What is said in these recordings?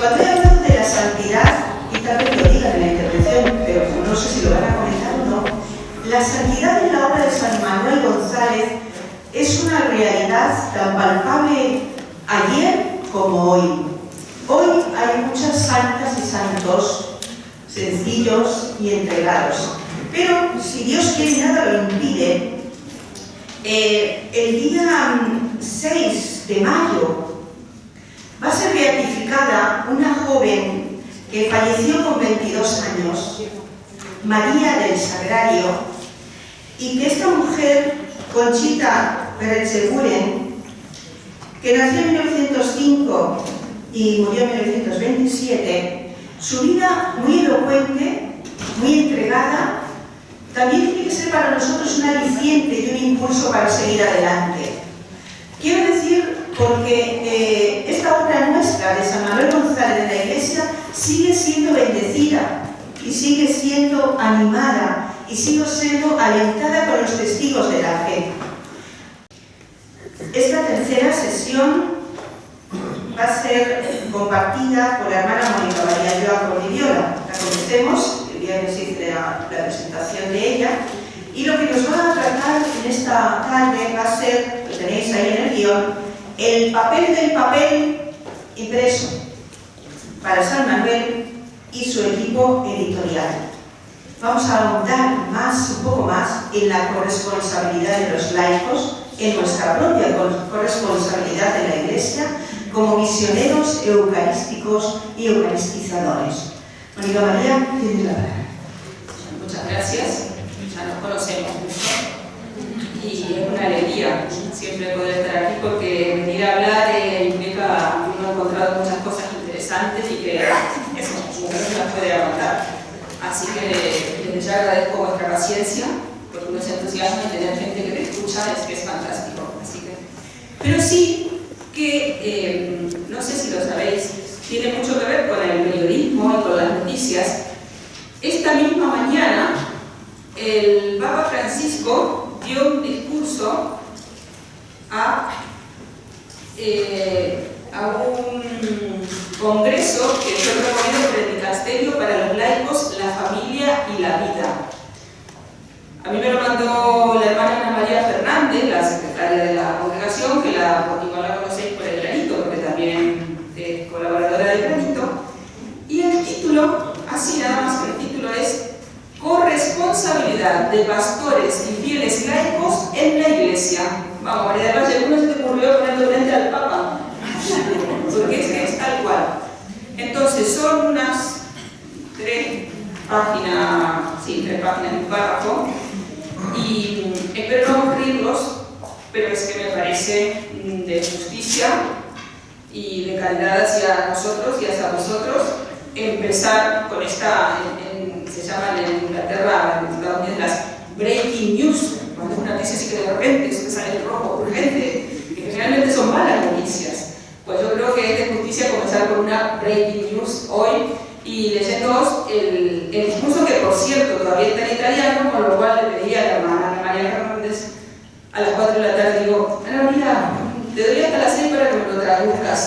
Cuando he hablado de la santidad, y tal vez lo digan en la intervención, pero no sé si lo van a comentar o no, la santidad en la obra de San Manuel González es una realidad tan palpable ayer como hoy. Hoy hay muchas santas y santos sencillos y entregados, pero si Dios quiere y nada lo impide, el día 6 de mayo va a ser beatificada una joven que falleció con 22 años, María del Sagrario, y que esta mujer, Conchita Peretzeguren, que nació en 1905 y murió en 1927, su vida muy elocuente, muy entregada, también tiene que ser para nosotros un aliciente y un impulso para seguir adelante. Quiero decir, porque esta obra nuestra de San Manuel González de la Iglesia sigue siendo bendecida y sigue siendo animada y sigue siendo alentada con los testigos de la fe. Esta tercera sesión va a ser compartida por la hermana Mónica María Joa Cordiviola. La conocemos, el viernes hice la presentación de ella, y lo que nos va a tratar en esta tarde va a ser, lo tenéis ahí en el guión, el papel del papel impreso para San Manuel y su equipo editorial. Vamos a ahondar un poco más en la corresponsabilidad de los laicos, en nuestra propia corresponsabilidad de la Iglesia, como misioneros eucarísticos y eucaristizadores. Mónica María, tienes la palabra. Muchas gracias. Ya nos conocemos mucho y es una alegría siempre poder estar aquí, porque venir a hablar implica que uno ha encontrado muchas cosas interesantes y que eso no se las puede aguantar. Así que desde ya agradezco vuestra paciencia, porque uno se entusiasma y tener gente que te escucha es fantástico. Así que, pero sí que, no sé si lo sabéis, tiene mucho que ver con el periodismo y con las noticias. Esta misma mañana el Papa Francisco dio un discurso a un congreso que fue promovido por el Dicasterio para los laicos, la familia y la vida. A mí me lo mandó la hermana Ana María Fernández, la secretaria de la congregación, que igual la conocéis por el Granito, porque también es colaboradora del Granito. Y el título, así nada más que el título, es Corresponsabilidad de pastores y fieles laicos en la Iglesia. Vamos, María del Valle, ¿cómo se te ocurrió ponerlo frente al Papa? Porque es que es tal cual. Entonces, son unas 3 páginas en un párrafo, y espero no aburrirlos, pero es que me parece de justicia y de calidad hacia nosotros y hacia vosotros empezar con esta, se llaman en Inglaterra, en Estados Unidos, las breaking news, cuando es una noticia así que de repente se sale el rojo urgente, que generalmente son malas noticias. Pues yo creo que es de justicia comenzar con una breaking news hoy y leyéndoos el discurso, que por cierto todavía está en italiano, con lo cual le pedí a la hermana Ana María Fernández a las 4 de la tarde, digo, Ana María, te doy hasta las 6 para que me lo traduzcas.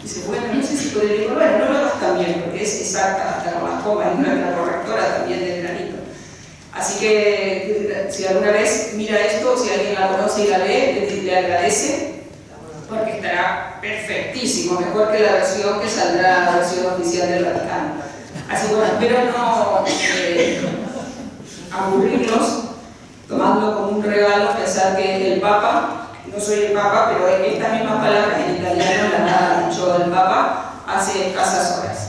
Dice, bueno, no sé si podría, digo, bueno, no lo hagas también, porque es exacta, hasta con las comas, y la correctora también del Granito. Así que, si alguna vez mira esto, si alguien la conoce y la lee, le agradece, porque estará perfectísimo, mejor que la versión que saldrá, la versión oficial del Vaticano. Así que, bueno, espero no aburrirlos, tomadlo como un regalo, pensar que el Papa, no soy el Papa, pero estas mismas palabras en italiano las ha dicho el Papa hace escasas horas.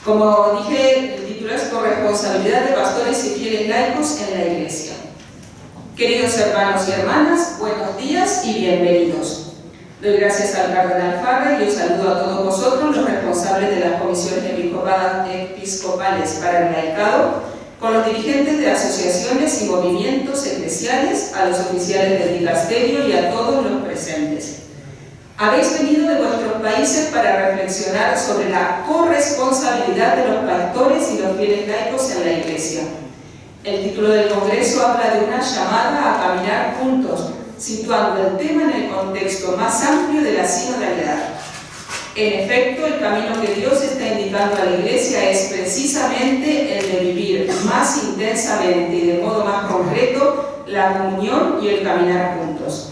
Como dije, el título es Corresponsabilidad de pastores y fieles laicos en la Iglesia. Queridos hermanos y hermanas, buenos días y bienvenidos. Doy gracias al Cardenal Farrell y os saludo a todos vosotros, los responsables de las comisiones episcopales para el laicado, con los dirigentes de asociaciones y movimientos eclesiales, a los oficiales del dicasterio y a todos los presentes. Habéis venido de vuestros países para reflexionar sobre la corresponsabilidad de los pastores y los fieles laicos en la Iglesia. El título del Congreso habla de una llamada a caminar juntos, situando el tema en el contexto más amplio de la sinodalidad. En efecto, el camino que Dios está indicando a la Iglesia es precisamente el de vivir más intensamente y de modo más concreto la comunión y el caminar juntos.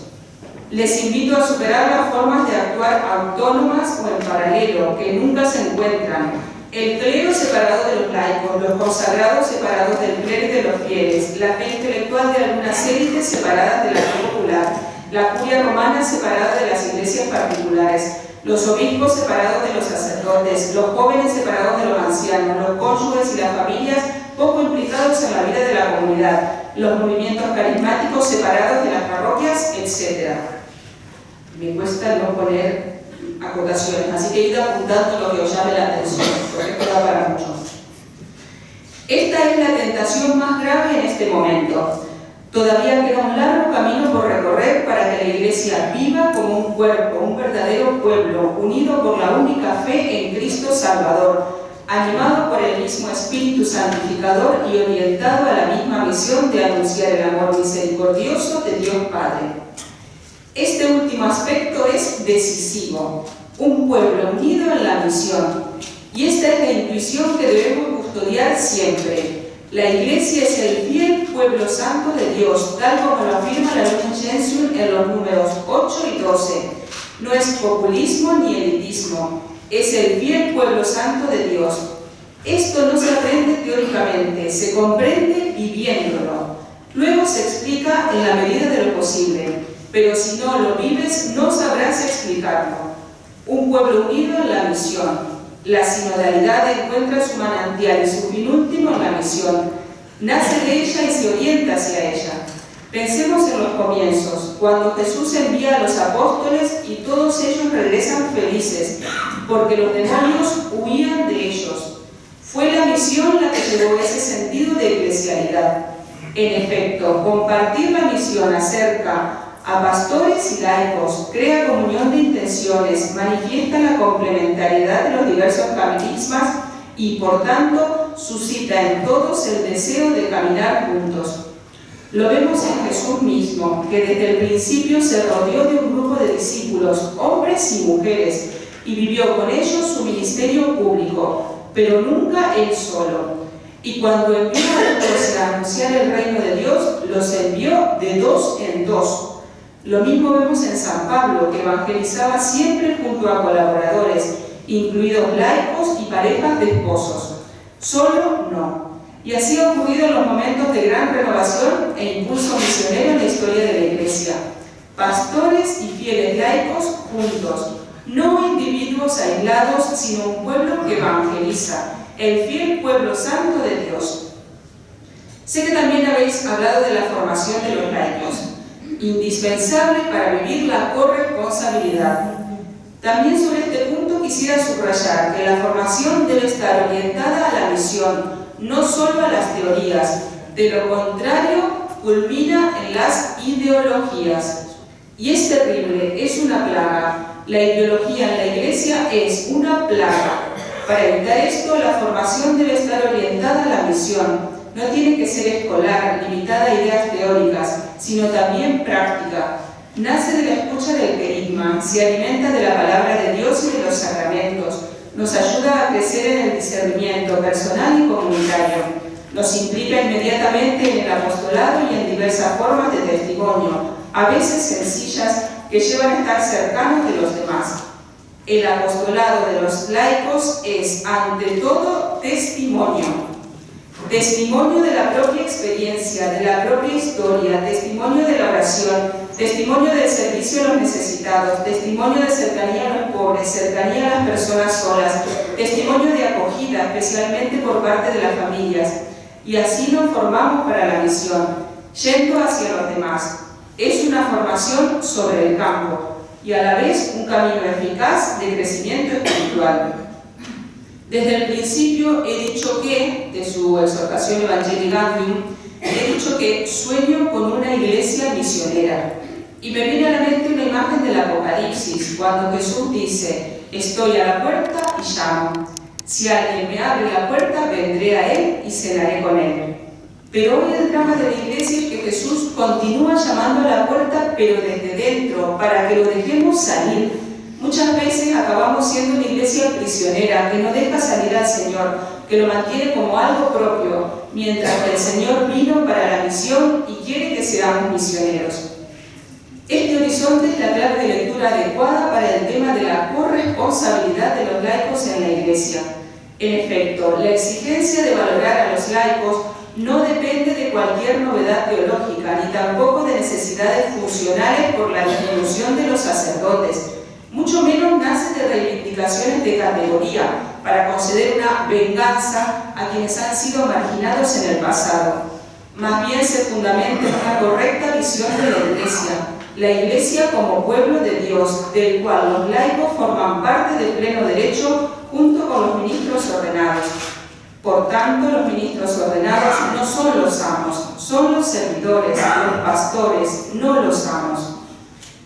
Les invito a superar las formas de actuar autónomas o en paralelo, que nunca se encuentran. El clero separado de los laicos, los consagrados separados del clero y de los fieles, la fe intelectual de algunas élites separadas de la fe popular, la curia romana separada de las iglesias particulares, los obispos separados de los sacerdotes, los jóvenes separados de los ancianos, los cónyuges y las familias poco implicados en la vida de la comunidad, los movimientos carismáticos separados de las parroquias, etc. Me cuesta no poner acotaciones, así que id apuntando lo que os llame la atención, porque esto da para mucho. Esta es la tentación más grave en este momento. Todavía queda un largo camino por recorrer para que la Iglesia viva como un cuerpo, un verdadero pueblo, unido por la única fe en Cristo Salvador, animado por el mismo Espíritu Santificador y orientado a la misma misión de anunciar el amor misericordioso de Dios Padre. Este último aspecto es decisivo, un pueblo unido en la misión, y esta es la intuición que debemos custodiar siempre. La Iglesia es el fiel pueblo santo de Dios, tal como lo afirma la Lumen Gentium en los números 8 y 12. No es populismo ni elitismo, es el fiel pueblo santo de Dios. Esto no se aprende teóricamente, se comprende viviéndolo. Luego se explica en la medida de lo posible, pero si no lo vives no sabrás explicarlo. Un pueblo unido en la misión. La sinodalidad encuentra su manantial y su fin último en la misión. Nace de ella y se orienta hacia ella. Pensemos en los comienzos, cuando Jesús envía a los apóstoles y todos ellos regresan felices, porque los demonios huían de ellos. Fue la misión la que llevó ese sentido de eclesialidad. En efecto, compartir la misión acerca a pastores y laicos, crea comunión de intenciones, manifiesta la complementariedad de los diversos carismas y, por tanto, suscita en todos el deseo de caminar juntos. Lo vemos en Jesús mismo, que desde el principio se rodeó de un grupo de discípulos, hombres y mujeres, y vivió con ellos su ministerio público, pero nunca él solo. Y cuando envió a los 12 a anunciar el reino de Dios, los envió de 2 en 2. Lo mismo vemos en San Pablo, que evangelizaba siempre junto a colaboradores, incluidos laicos y parejas de esposos. Solo no. Y así ha ocurrido en los momentos de gran renovación e impulso misionero en la historia de la Iglesia. Pastores y fieles laicos juntos, no individuos aislados, sino un pueblo que evangeliza, el fiel pueblo santo de Dios. Sé que también habéis hablado de la formación de los laicos, indispensable para vivir la corresponsabilidad. También sobre este punto quisiera subrayar que la formación debe estar orientada a la misión, no solo a las teorías. De lo contrario, culmina en las ideologías. Y es terrible, es una plaga. La ideología en la Iglesia es una plaga. Para evitar esto, la formación debe estar orientada a la misión. No tiene que ser escolar, limitada a ideas teóricas, sino también práctica. Nace de la escucha del querigma, se alimenta de la palabra de Dios y de los sacramentos, nos ayuda a crecer en el discernimiento personal y comunitario, nos implica inmediatamente en el apostolado y en diversas formas de testimonio, a veces sencillas, que llevan a estar cercanos de los demás. El apostolado de los laicos es, ante todo, testimonio. Testimonio de la propia experiencia, de la propia historia, testimonio de la oración, testimonio del servicio a los necesitados, testimonio de cercanía a los pobres, cercanía a las personas solas, testimonio de acogida, especialmente por parte de las familias. Y así nos formamos para la misión, yendo hacia los demás. Es una formación sobre el campo y a la vez un camino eficaz de crecimiento espiritual. Desde el principio he dicho que, de su exhortación Evangelii Gaudium, he dicho que sueño con una iglesia misionera. Y me viene a la mente una imagen del Apocalipsis, cuando Jesús dice: estoy a la puerta y llamo. Si alguien me abre la puerta, vendré a él y cenaré con él. Pero hoy el drama de la iglesia es que Jesús continúa llamando a la puerta, pero desde dentro, para que lo dejemos salir. Muchas veces acabamos siendo una iglesia prisionera que no deja salir al Señor, que lo mantiene como algo propio, mientras que el Señor vino para la misión y quiere que seamos misioneros. Este horizonte es la clave de lectura adecuada para el tema de la corresponsabilidad de los laicos en la Iglesia. En efecto, la exigencia de valorar a los laicos no depende de cualquier novedad teológica, ni tampoco de necesidades funcionales por la disminución de los sacerdotes. Mucho menos nace de reivindicaciones de categoría para conceder una venganza a quienes han sido marginados en el pasado. Más bien se fundamenta en una correcta visión de la Iglesia como pueblo de Dios, del cual los laicos forman parte de pleno derecho junto con los ministros ordenados. Por tanto, los ministros ordenados no son los amos, son los servidores, los pastores, no los amos.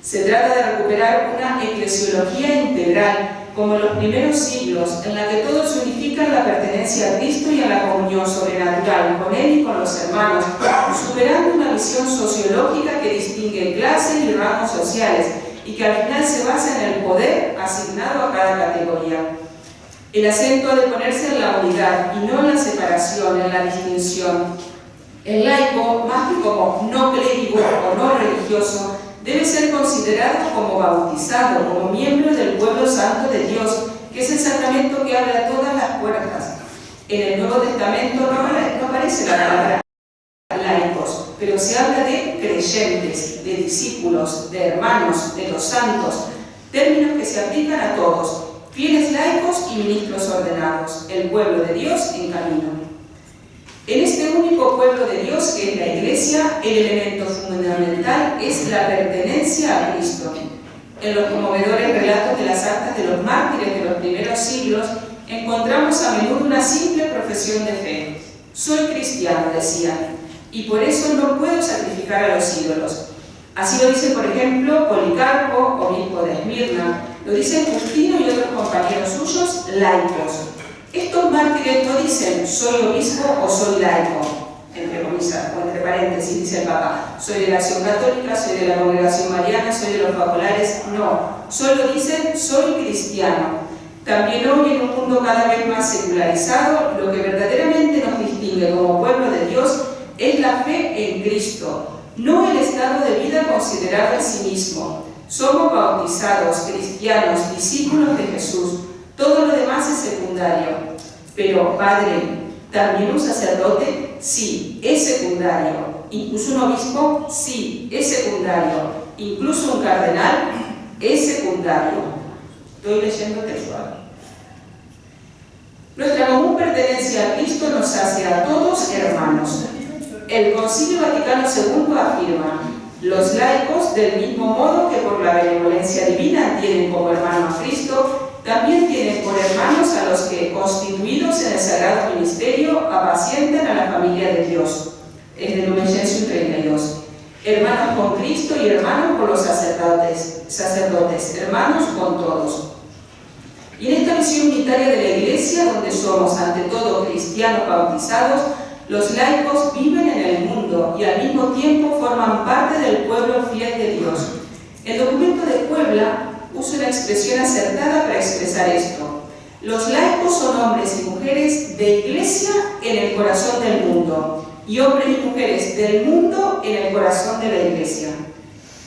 Se trata de recuperar una eclesiología integral, como en los primeros siglos, en la que todos se unifican en la pertenencia a Cristo y a la comunión sobrenatural con Él y con los hermanos, superando una visión sociológica que distingue clases y rangos sociales y que al final se basa en el poder asignado a cada categoría. El acento ha de ponerse en la unidad y no en la separación, en la distinción. El laico, más que como no clérigo o no religioso, debe ser considerado como bautizado, como miembro del pueblo santo de Dios, que es el sacramento que abre a todas las puertas. En el Nuevo Testamento no aparece la palabra laicos, pero se habla de creyentes, de discípulos, de hermanos, de los santos, términos que se aplican a todos, fieles laicos y ministros ordenados, el pueblo de Dios en camino. En este único pueblo de Dios, que es la Iglesia, el elemento fundamental es la pertenencia a Cristo. En los conmovedores relatos de las actas de los mártires de los primeros siglos, encontramos a menudo una simple profesión de fe. Soy cristiano, decían, y por eso no puedo sacrificar a los ídolos. Así lo dicen, por ejemplo, Policarpo, obispo de Esmirna, lo dicen Justino y otros compañeros suyos, laicos. Estos mártires no dicen soy obispo o soy laico, entre comillas, o entre paréntesis, dice el Papa. Soy de la Acción Católica, soy de la Congregación Mariana, soy de los Focolares. No, solo dicen soy cristiano. También hoy, en un mundo cada vez más secularizado, lo que verdaderamente nos distingue como pueblo de Dios es la fe en Cristo, no el estado de vida considerado en sí mismo. Somos bautizados, cristianos, discípulos de Jesús. Todo lo demás es secundario. Pero, Padre, ¿también un sacerdote? Sí, es secundario. ¿Incluso un obispo? Sí, es secundario. ¿Incluso un cardenal? Es secundario. Estoy leyendo textual. Nuestra común pertenencia a Cristo nos hace a todos hermanos. El Concilio Vaticano II afirma: los laicos, del mismo modo que por la benevolencia divina tienen como hermano a Cristo, también tienen por hermanos a los que, constituidos en el sagrado ministerio, apacientan a la familia de Dios. Es de Lumen Gentium 32. Hermanos con Cristo y hermanos con los sacerdotes, hermanos con todos. Y en esta misión unitaria de la Iglesia, donde somos ante todo cristianos bautizados, los laicos viven en el mundo y al mismo tiempo forman parte del pueblo fiel de Dios. El documento de Puebla usa una expresión acertada para expresar esto. Los laicos son hombres y mujeres de Iglesia en el corazón del mundo y hombres y mujeres del mundo en el corazón de la Iglesia.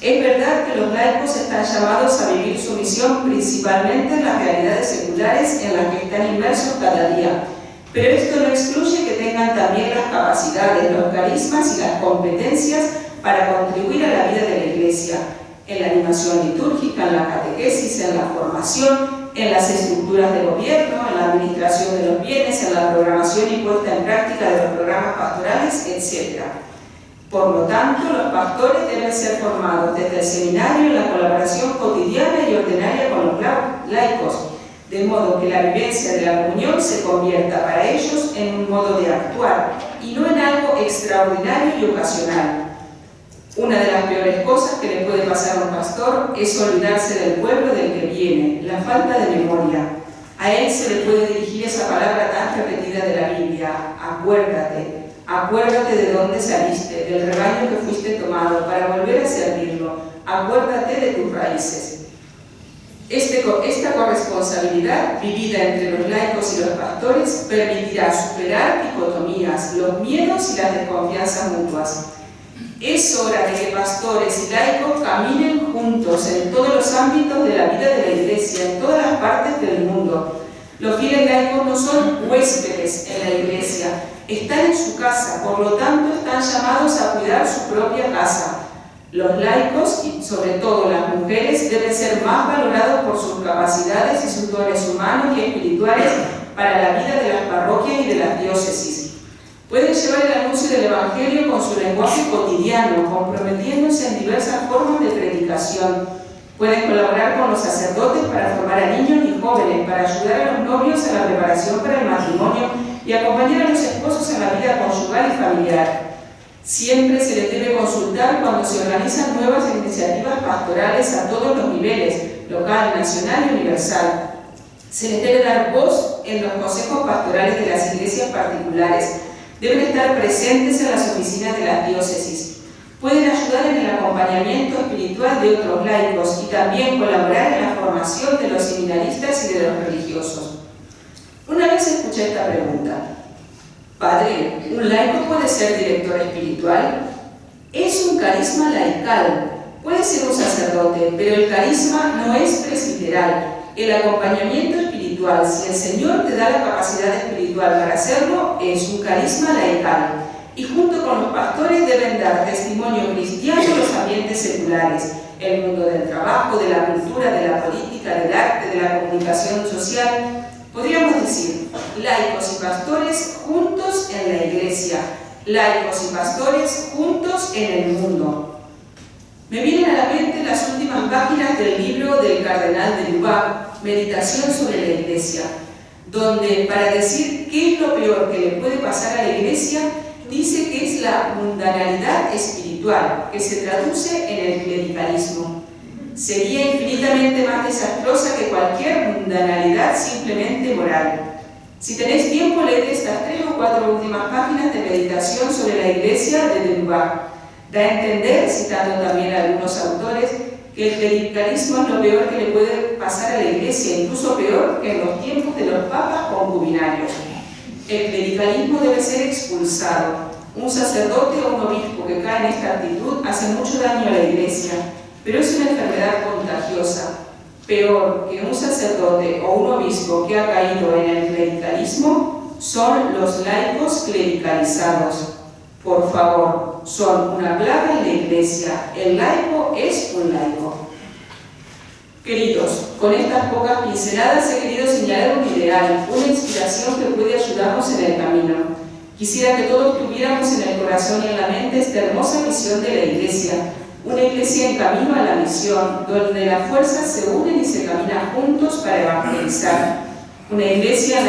Es verdad que los laicos están llamados a vivir su misión principalmente en las realidades seculares en las que están inmersos cada día, pero esto no excluye que tengan también las capacidades, los carismas y las competencias para contribuir a la vida de la Iglesia, en la animación litúrgica, en la catequesis, en la formación, en las estructuras de gobierno, en la administración de los bienes, en la programación y puesta en práctica de los programas pastorales, etc. Por lo tanto, los pastores deben ser formados desde el seminario en la colaboración cotidiana y ordinaria con los laicos, de modo que la vivencia de la comunión se convierta para ellos en un modo de actuar y no en algo extraordinario y ocasional. Una de las peores cosas que le puede pasar a un pastor es olvidarse del pueblo del que viene, la falta de memoria. A él se le puede dirigir esa palabra tan repetida de la Biblia: acuérdate, acuérdate de dónde saliste, del rebaño que fuiste tomado, para volver a servirlo, acuérdate de tus raíces. Esta corresponsabilidad vivida entre los laicos y los pastores permitirá superar dicotomías, los miedos y las desconfianzas mutuas. Es hora de que pastores y laicos caminen juntos en todos los ámbitos de la vida de la Iglesia, en todas las partes del mundo. Los fieles laicos no son huéspedes en la Iglesia, están en su casa, por lo tanto están llamados a cuidar su propia casa. Los laicos, y sobre todo las mujeres, deben ser más valorados por sus capacidades y sus dones humanos y espirituales para la vida de las parroquias y de las diócesis. Pueden llevar el anuncio del Evangelio con su lenguaje cotidiano, comprometiéndose en diversas formas de predicación. Pueden colaborar con los sacerdotes para formar a niños y jóvenes, para ayudar a los novios en la preparación para el matrimonio y acompañar a los esposos en la vida conyugal y familiar. Siempre se les debe consultar cuando se organizan nuevas iniciativas pastorales a todos los niveles, local, nacional y universal. Se les debe dar voz en los consejos pastorales de las iglesias particulares. Deben estar presentes en las oficinas de las diócesis. Pueden ayudar en el acompañamiento espiritual de otros laicos y también colaborar en la formación de los seminaristas y de los religiosos. Una vez escuché esta pregunta: Padre, ¿un laico puede ser director espiritual? Es un carisma laical. Puede ser un sacerdote, pero el carisma no es presbiteral. El acompañamiento espiritual, si el Señor te da la capacidad espiritual para hacerlo, es un carisma laical. Y junto con los pastores deben dar testimonio cristiano en los ambientes seculares, el mundo del trabajo, de la cultura, de la política, del arte, de la comunicación social. Podríamos decir, laicos y pastores juntos en la Iglesia, laicos y pastores juntos en el mundo. Me vienen a la mente las últimas páginas del libro del cardenal de Lubac, Meditación sobre la Iglesia, donde para decir qué es lo peor que le puede pasar a la Iglesia, dice que es la mundanalidad espiritual, que se traduce en el clericalismo. Sería infinitamente más desastrosa que cualquier mundanalidad simplemente moral. Si tenéis tiempo, leed estas 3 o 4 últimas páginas de Meditación sobre la Iglesia de Lubac. Da a entender, citando también a algunos autores, que el clericalismo es lo peor que le puede pasar a la Iglesia, incluso peor que en los tiempos de los papas concubinarios. El clericalismo debe ser expulsado. Un sacerdote o un obispo que cae en esta actitud hace mucho daño a la Iglesia, pero es una enfermedad contagiosa. Peor que un sacerdote o un obispo que ha caído en el clericalismo son los laicos clericalizados. Por favor, son una plaga en la Iglesia. El laico es un laico. Queridos, con estas pocas pinceladas he querido señalar un ideal, una inspiración que puede ayudarnos en el camino. Quisiera que todos tuviéramos en el corazón y en la mente esta hermosa visión de la Iglesia, una Iglesia en camino a la misión, donde las fuerzas se unen y se caminan juntos para evangelizar. Una Iglesia en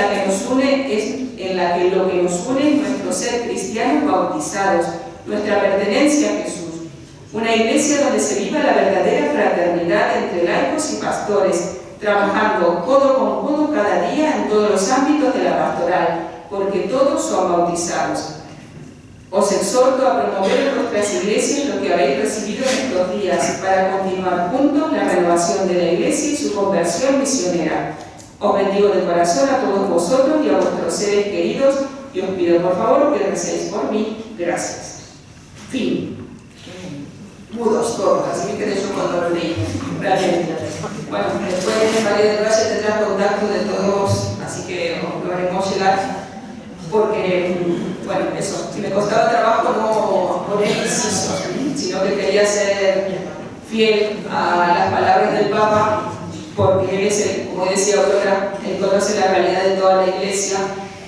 la que lo que nos une es nuestro ser cristianos bautizados, nuestra pertenencia a Jesús. Una Iglesia donde se viva la verdadera fraternidad entre laicos y pastores, trabajando codo con codo cada día en todos los ámbitos de la pastoral, porque todos son bautizados. Os exhorto a promover en vuestras iglesias lo que habéis recibido en estos días, para continuar juntos la renovación de la Iglesia y su conversión misionera. Os bendigo de corazón a todos vosotros y a vuestros seres queridos, y os pido por favor que recéis por mí. Gracias. Fin. Mudos todos, así me quedé yo cuando lo leí. Realmente. Bueno, después María del Valle tendrá contacto de todos, así que os lo haremos llegar, porque, bueno, eso, si me costaba trabajo no poner inciso, sino que quería ser fiel a las palabras del Papa, porque él es, como decía Aurora, él conoce la realidad de toda la Iglesia,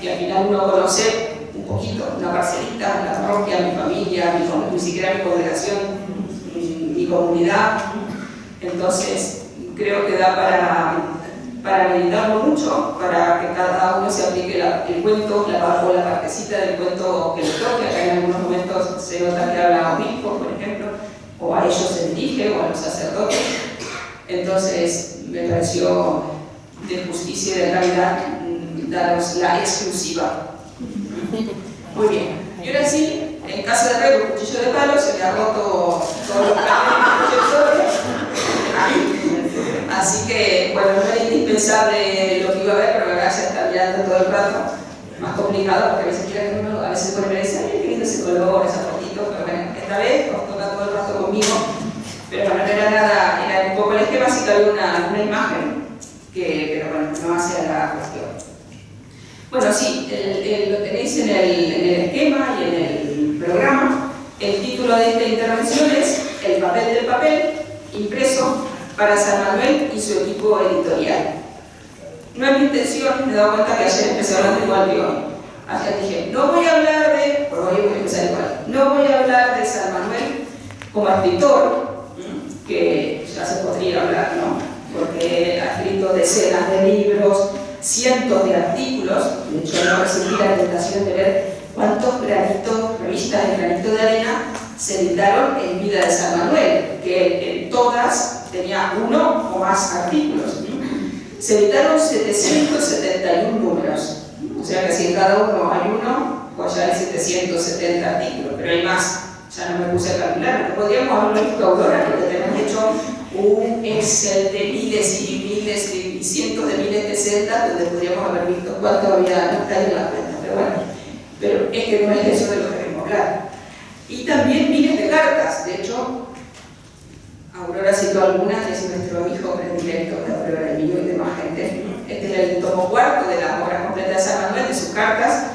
y al final uno conoce un poquito, una parcelita, la parroquia, mi familia, ni siquiera mi congregación, mi comunidad. Entonces creo que da para meditarlo mucho, para que cada uno se aplique el cuento, o la partecita del cuento que le toque. Acá en algunos momentos se nota que habla a obispos, por ejemplo, o a ellos se dirige, o a los sacerdotes. Entonces me pareció de justicia y de caridad daros la exclusiva. Muy bien. Y ahora sí, en casa de Rey, con cuchillo de palo, se me ha roto todos los cables y proyectores. Así que, bueno, no era indispensable lo que iba a ver, pero acá ya está mirando todo el rato. Más complicado porque a veces quiere que uno, a veces pone y dice, ay, qué lindo ese color, esa fotito, pero bueno, esta vez os toca todo el rato conmigo. Pero bueno, no era nada, era un poco el esquema, sí que había una imagen, pero bueno, no hacía la cuestión. Bueno, sí, lo tenéis en el esquema y en el programa. El título de esta intervención es El papel del papel, impreso para San Manuel y su equipo editorial. No es mi intención, me he dado cuenta que ayer empecé hablando igual que hoy. Ayer dije, no voy a hablar de, por hoy voy a empezar igual, no voy a hablar de San Manuel como escritor, que ya se podría hablar, ¿no? Porque ha escrito decenas de libros, cientos de artículos. De hecho, no resistí la tentación de ver cuántos granitos, revistas de granito de arena se editaron en vida de San Manuel, que en todas tenía uno o más artículos. Se editaron 771 números, o sea que si en cada uno hay uno, pues ya hay 770 artículos, pero hay más. Ya no me puse a calcular, podríamos haberlo visto ahora, porque tenemos hecho un Excel de miles y miles y cientos de miles de celdas donde podríamos haber visto cuánto había, no está en la cuenta, pero bueno, pero es que no es eso de lo que queremos hablar. Y también miles de cartas, de hecho, Aurora citó algunas, es nuestro hijo predilecto de Aurora Emilio y demás gente. Este es el tomo cuarto de la obra completa de San Manuel, de sus cartas.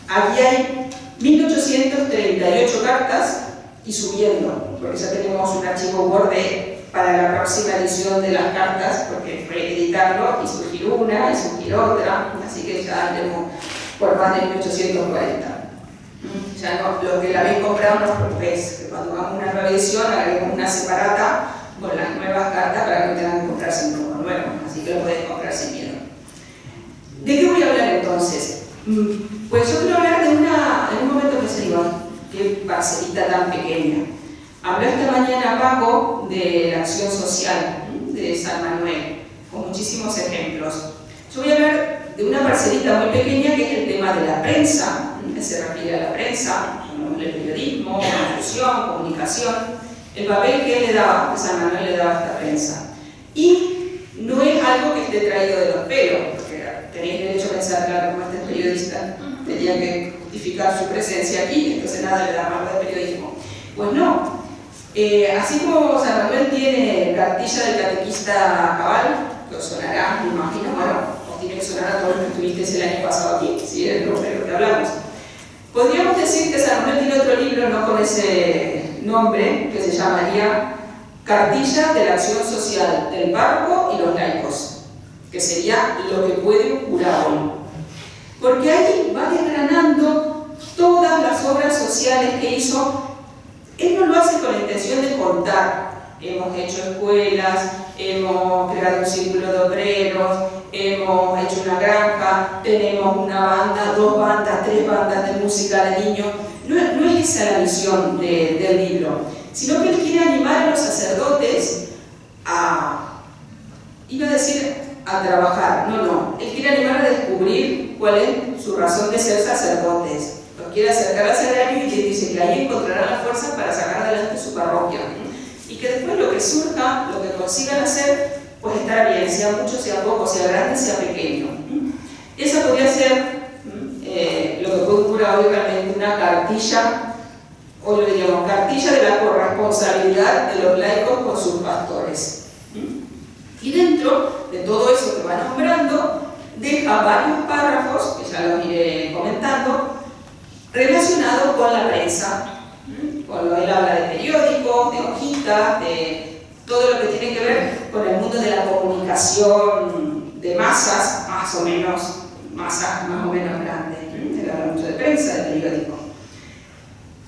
Aquí hay 1838 cartas y subiendo, porque ya tenemos un archivo Word para la próxima edición de las cartas, porque fue editarlo y surgir una y surgir otra, así que ya tenemos por más de 1840. Ya no, los que la habéis comprado no os preocupéis, que cuando hagamos una nueva edición haremos una separata con las nuevas cartas para que no tengan que comprarse un poco nuevo, así que lo podéis comprar sin miedo. ¿De qué voy a hablar entonces? Pues yo quiero hablar de en un momento que se dio, qué parcelita tan pequeña. Habló esta mañana Paco de la acción social de San Manuel, con muchísimos ejemplos. Yo voy a hablar de una parcelita muy pequeña que es el tema de la prensa, que se refiere a la prensa, el periodismo, la difusión, comunicación, el papel que él le daba, que San Manuel le daba a esta prensa. Y no es algo que esté traído de los pelos, porque tenéis derecho a pensar, claro, como este es periodista, tenía que justificar su presencia aquí, entonces nada le da más de periodismo. Pues no. Así como San Manuel tiene cartilla del catequista cabal, que os sonará, me imagino, bueno, os tiene que sonar a todos los que estuvisteis el año pasado aquí, si es lo que hablamos. Podríamos decir que San Manuel tiene otro libro, no con ese nombre, que se llamaría Cartilla de la Acción Social del Párroco y los Laicos, que sería lo que puede un cura hoy. Porque ahí va desgranando todas las obras sociales que hizo. Él no lo hace con la intención de contar. Hemos hecho escuelas, hemos creado un círculo de obreros, hemos hecho una granja, tenemos una banda, 2 bandas, 3 bandas de música de niños. No es esa la misión del libro, sino que él quiere animar a los sacerdotes iba a decir a trabajar, no, él quiere animar a descubrir cuál es su razón de ser sacerdotes. Los quiere acercar al sagrario y les dice que ahí encontrarán la fuerza para sacar adelante su parroquia. Y que después lo que surja, lo que consigan hacer, pues estará bien, sea mucho, sea poco, sea grande, sea pequeño. Esa podría ser lo que puede ocurrir hoy realmente una cartilla, o lo diríamos cartilla de la corresponsabilidad de los laicos con sus pastores. Y dentro de todo eso que va nombrando, deja varios párrafos, que ya los iré comentando, relacionados con la prensa. Cuando él habla de periódicos, de hojitas, de todo lo que tiene que ver con el mundo de la comunicación de masas, más o menos grandes. Él habla mucho de prensa, de periódico.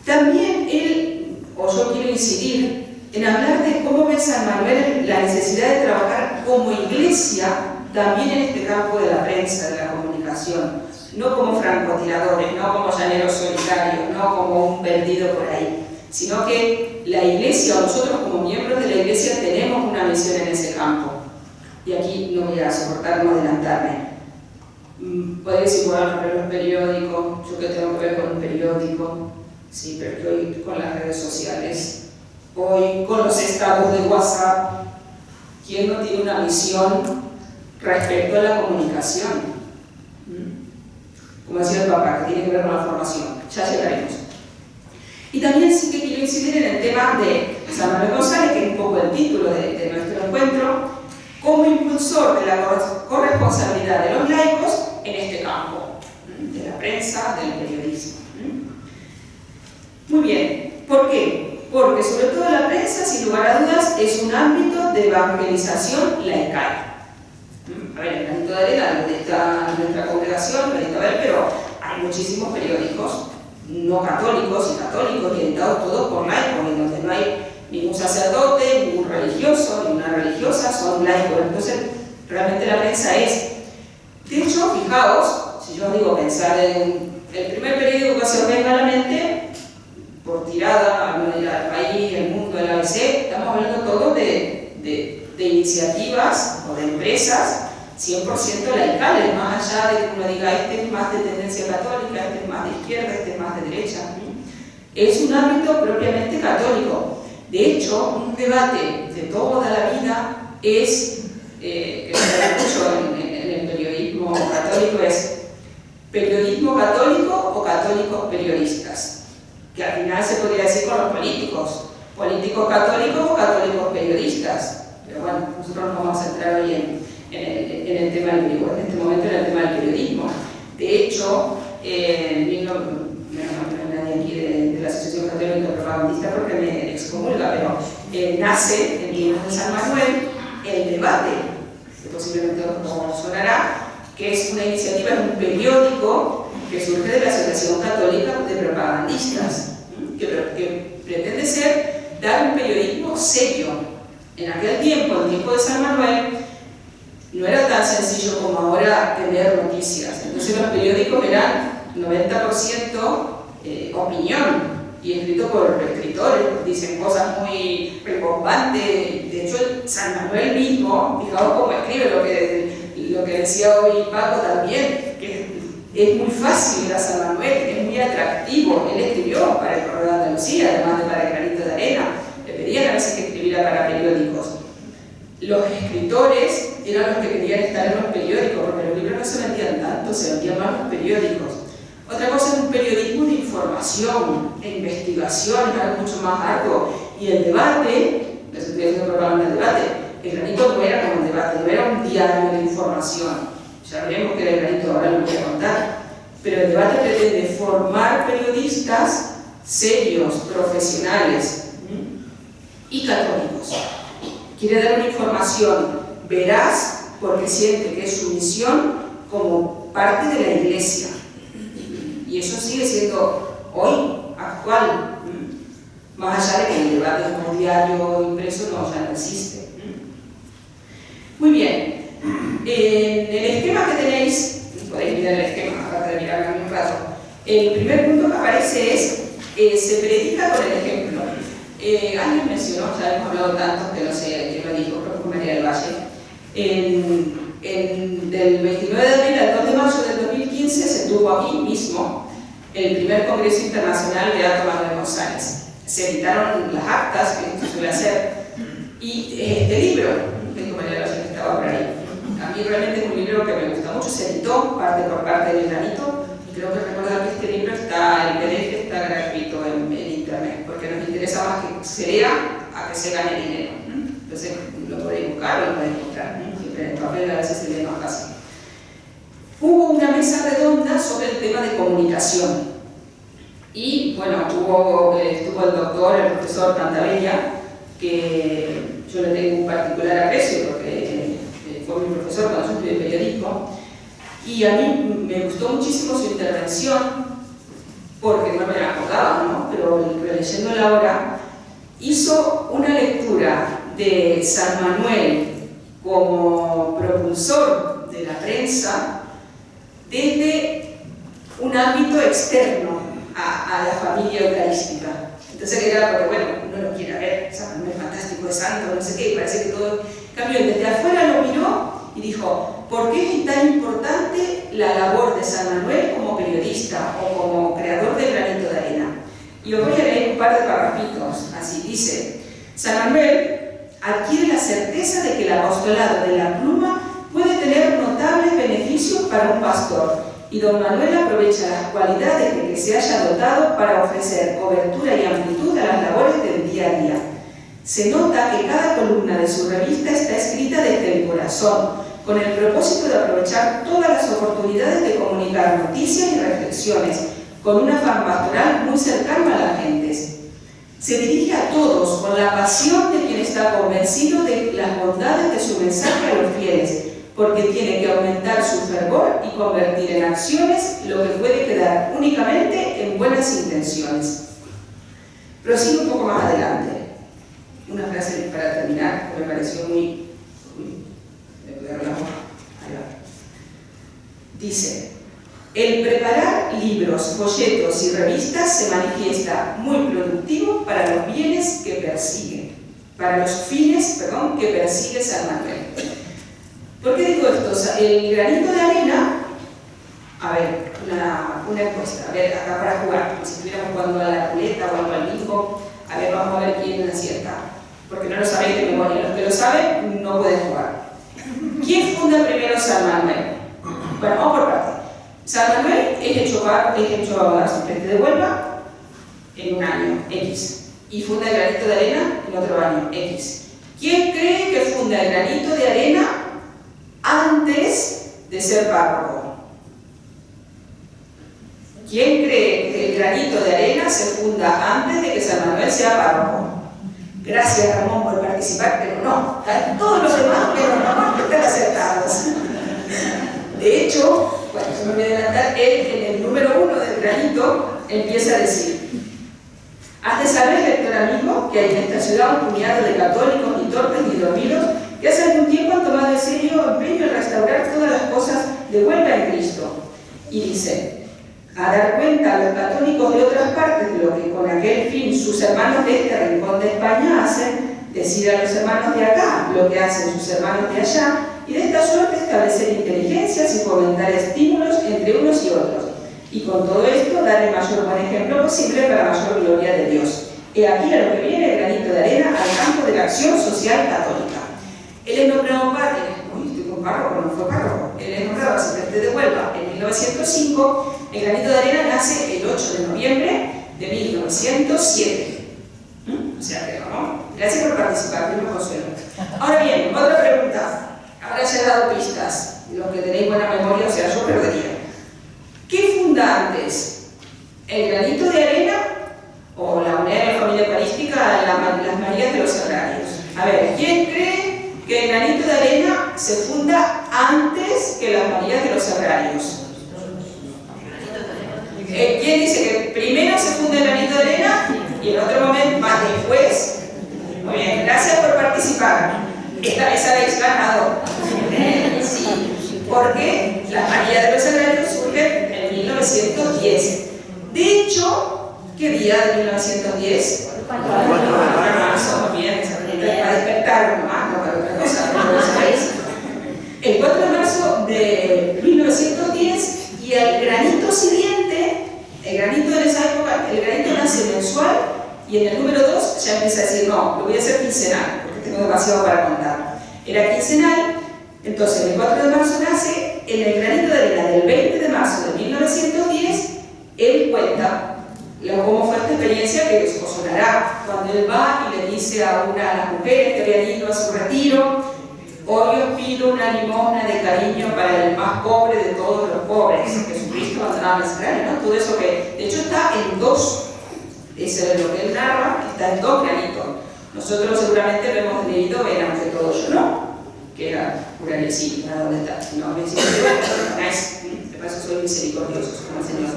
También yo quiero incidir en hablar de cómo ve San Manuel la necesidad de trabajar como iglesia también en este campo de la prensa, de la comunicación. No como francotiradores, no como llaneros solitarios, no como un perdido por ahí, sino que la Iglesia, o nosotros como miembros de la Iglesia, tenemos una misión en ese campo. Y aquí no voy a soportar no adelantarme. Podéis decir, bueno, los periódicos, yo que tengo que ver con un periódico, sí, pero yo hoy con las redes sociales, hoy con los estados de WhatsApp, ¿Quién no tiene una misión respecto a la comunicación? Como decía el Papa, que tiene que ver con la formación. Ya llegaremos. Y también sí que quiero incidir en el tema de San Manuel González, que es un poco el título de nuestro encuentro, como impulsor de la corresponsabilidad de los laicos en este campo, de la prensa, del periodismo. Muy bien, ¿por qué? Porque sobre todo la prensa, sin lugar a dudas, es un ámbito de evangelización laical. A ver, el granito de arena donde está nuestra congregación, pero hay muchísimos periódicos no católicos y católicos orientados todos por laicos, en donde no hay ningún sacerdote, ningún religioso, ninguna religiosa, son laicos. Entonces, realmente la prensa es. De hecho, fijaos, si yo digo pensar en el primer periódico que se os venga a la mente, por tirada, al país, el mundo, el ABC, estamos hablando todos de iniciativas o de empresas 100% laicales, más allá de que uno diga este es más de tendencia católica, este es más de izquierda, este es más de derecha. Es un ámbito propiamente católico. De hecho, un debate de toda la vida es, que se da mucho en el periodismo católico, es periodismo católico o católicos periodistas, que al final se podría decir con los políticos católicos o católicos periodistas. Pero bueno, nosotros nos vamos a centrar hoy en el tema del periodismo, en este momento en el tema del periodismo. De hecho, nadie aquí de la Asociación Católica Propagandista porque me excomulga, pero nace en Vinos de San Manuel el debate, que posiblemente os sonará, que es una iniciativa, es un periódico que surge de la Asociación Católica de Propagandistas, que pretende dar un periodismo serio. En aquel tiempo, el tiempo de San Manuel, no era tan sencillo como ahora tener noticias. Entonces los periódicos eran 90% opinión y escrito por escritores, dicen cosas muy rebombantes. De hecho, San Manuel mismo, fijaos cómo escribe lo que decía hoy Paco también, que es muy fácil ir a San Manuel, es muy atractivo. Él escribió para el Correo de Andalucía, además de para el Granito de Arena. Le pedían a veces que escribiera para periódicos. Los escritores eran los que querían estar en los periódicos, porque los libros no se vendían tanto, se vendían más los periódicos. Otra cosa es un periodismo de información e investigación, es algo mucho más arduo. Y el debate, les estoy haciendo propaganda del debate, el Granito no era como un debate, no era un diario de información. Ya veremos que era el Granito, ahora lo voy a contar. Pero el debate pretende formar periodistas serios, profesionales y católicos. Quiere dar una información veraz porque siente que es su misión como parte de la Iglesia. Y eso sigue siendo hoy actual, más allá de que el debate como diario impreso ya no existe. Muy bien, en el esquema que tenéis, podéis mirar el esquema, aparte de mirarlo un rato, el primer punto que aparece es se predica con el ejemplo. Alguien mencionó, ya hemos hablado tanto que no sé quién lo dijo, creo que fue María del Valle. Del 29 de abril al 2 de mayo del 2015 se tuvo aquí mismo el primer Congreso Internacional de Beato Manuel González. Se editaron las actas, que esto suele hacer, y este libro, que dijo María del Valle que estaba por ahí. A mí realmente es un libro que me gusta mucho, se editó parte por parte del Granito, y creo que recordar que este libro está, el PDF está gratuito en internet, porque nos interesa más que se lea a que se gane dinero. Entonces lo podéis buscar o lo podéis comprar. Siempre en papel a veces se lee más fácil. Hubo una mesa redonda sobre el tema de comunicación. Y bueno, estuvo el doctor, el profesor Cantavella, que yo le tengo un particular aprecio porque fue mi profesor cuando yo estudié periodismo. Y a mí me gustó muchísimo su intervención, porque no me la acordaba, ¿no? Pero leyéndola ahora, hizo una lectura de San Manuel como propulsor de la prensa desde un ámbito externo a la familia eucarística. Entonces, que era porque, bueno, uno lo quiere ver, San Manuel fantástico, es santo, no sé qué, y parece que todo cambió. Desde afuera lo miró y dijo, ¿por qué es tan importante la labor de San Manuel como periodista o como creador del Granito de Arena? Y os voy a leer un par de parrafitos, así dice: San Manuel adquiere la certeza de que el apostolado de la pluma puede tener notables beneficios para un pastor, y don Manuel aprovecha las cualidades de que se haya dotado para ofrecer cobertura y amplitud a las labores del día a día. Se nota que cada columna de su revista está escrita desde el corazón, con el propósito de aprovechar todas las oportunidades de comunicar noticias y reflexiones, con un afán pastoral muy cercano a las gentes. Se dirige a todos con la pasión de quien está convencido de las bondades de su mensaje a los fieles, porque tiene que aumentar su fervor y convertir en acciones lo que puede quedar únicamente en buenas intenciones. Prosigo un poco más adelante. Una frase para terminar, que me pareció muy... Dice: el preparar libros, folletos y revistas se manifiesta muy productivo para los bienes que persigue, para los fines, que persigue San Manuel. ¿Por qué digo esto? O sea, el granito de arena, a ver, una encuesta, a ver, acá para jugar, como si estuviéramos jugando a la ruleta o al bingo, a ver, vamos a ver quién acierta, porque no lo sabéis de memoria, los que lo saben no pueden jugar. ¿Quién funda primero San Manuel? Bueno, vamos por partes. San Manuel es hecho a San de Huelva en un año X, y funda el granito de arena en otro año X. ¿Quién cree que funda el granito de arena antes de ser párroco? ¿Quién cree que el granito de arena se funda antes de que San Manuel sea párroco? Gracias, Ramón, por participar, pero no. Todos los demás, pero no están acertados. De hecho, bueno, se me voy a adelantar, él en el número 1 del granito empieza a decir: has de saber, lector amigo, que hay en esta ciudad un puñado de católicos, ni torpes ni dormidos, que hace algún tiempo han tomado en serio empeño en restaurar todas las cosas de Huelva en Cristo. Y dice: a dar cuenta a los católicos de otras partes de lo que con aquel fin sus hermanos de este rincón de España hacen, decir a los hermanos de acá lo que hacen sus hermanos de allá, y de esta suerte establecer inteligencias y fomentar estímulos entre unos y otros, y con todo esto dar el mayor buen ejemplo posible para mayor gloria de Dios. He aquí a lo que viene el granito de arena al campo de la acción social católica. Él es nombrado párroco, no fue párroco, él es nombrado sacerdote de Huelva en 1905. El granito de arena nace el 8 de noviembre de 1907. O sea que vamos. Gracias por participar, yo me consuelo. Ahora bien, otra pregunta. Ahora ya he dado pistas. Los que tenéis buena memoria, o sea, yo perdería. ¿Qué funda antes? ¿El granito de arena o la unidad de la familia eucarística, las Marías de los Sagrarios? A ver, ¿quién cree que el granito de arena se funda antes que las Marías de los Sagrarios? ¿Quién dice que primero se funda el granito de arena y en otro momento más después? Muy bien, gracias por participar. Esta vez habéis ganado. Sí, porque las Marías de los Sagrarios surgen en 1910. De hecho, ¿qué día de 1910? 4 de marzo. Muy bien, esa pregunta es para despertar nomás, no para otra cosa, no lo sabéis. El 4 de marzo de 1910, y el granito siguiente, el granito de esa época, el granito nace mensual, y en el número 2 ya empieza a decir: no, lo voy a hacer quincenal, porque tengo demasiado para contar. Era quincenal, entonces el 4 de marzo nace. En el granito de arena del 20 de marzo de 1910, él cuenta cómo fue esta experiencia, que os sonará, cuando él va y le dice a las mujeres que habían ido a su retiro: hoy os pido una limosna de cariño para el más pobre de todos los pobres. Jesucristo abandonaba el sagrario, ¿no? Todo eso que, de hecho, está en 2. Eso es lo que él narra, está en 2 granitos. Nosotros seguramente lo hemos leído en Ante todo yo, ¿no? Que era pura sí, ¿para dónde está? No, me dice, de paso soy misericordioso, como el Señor.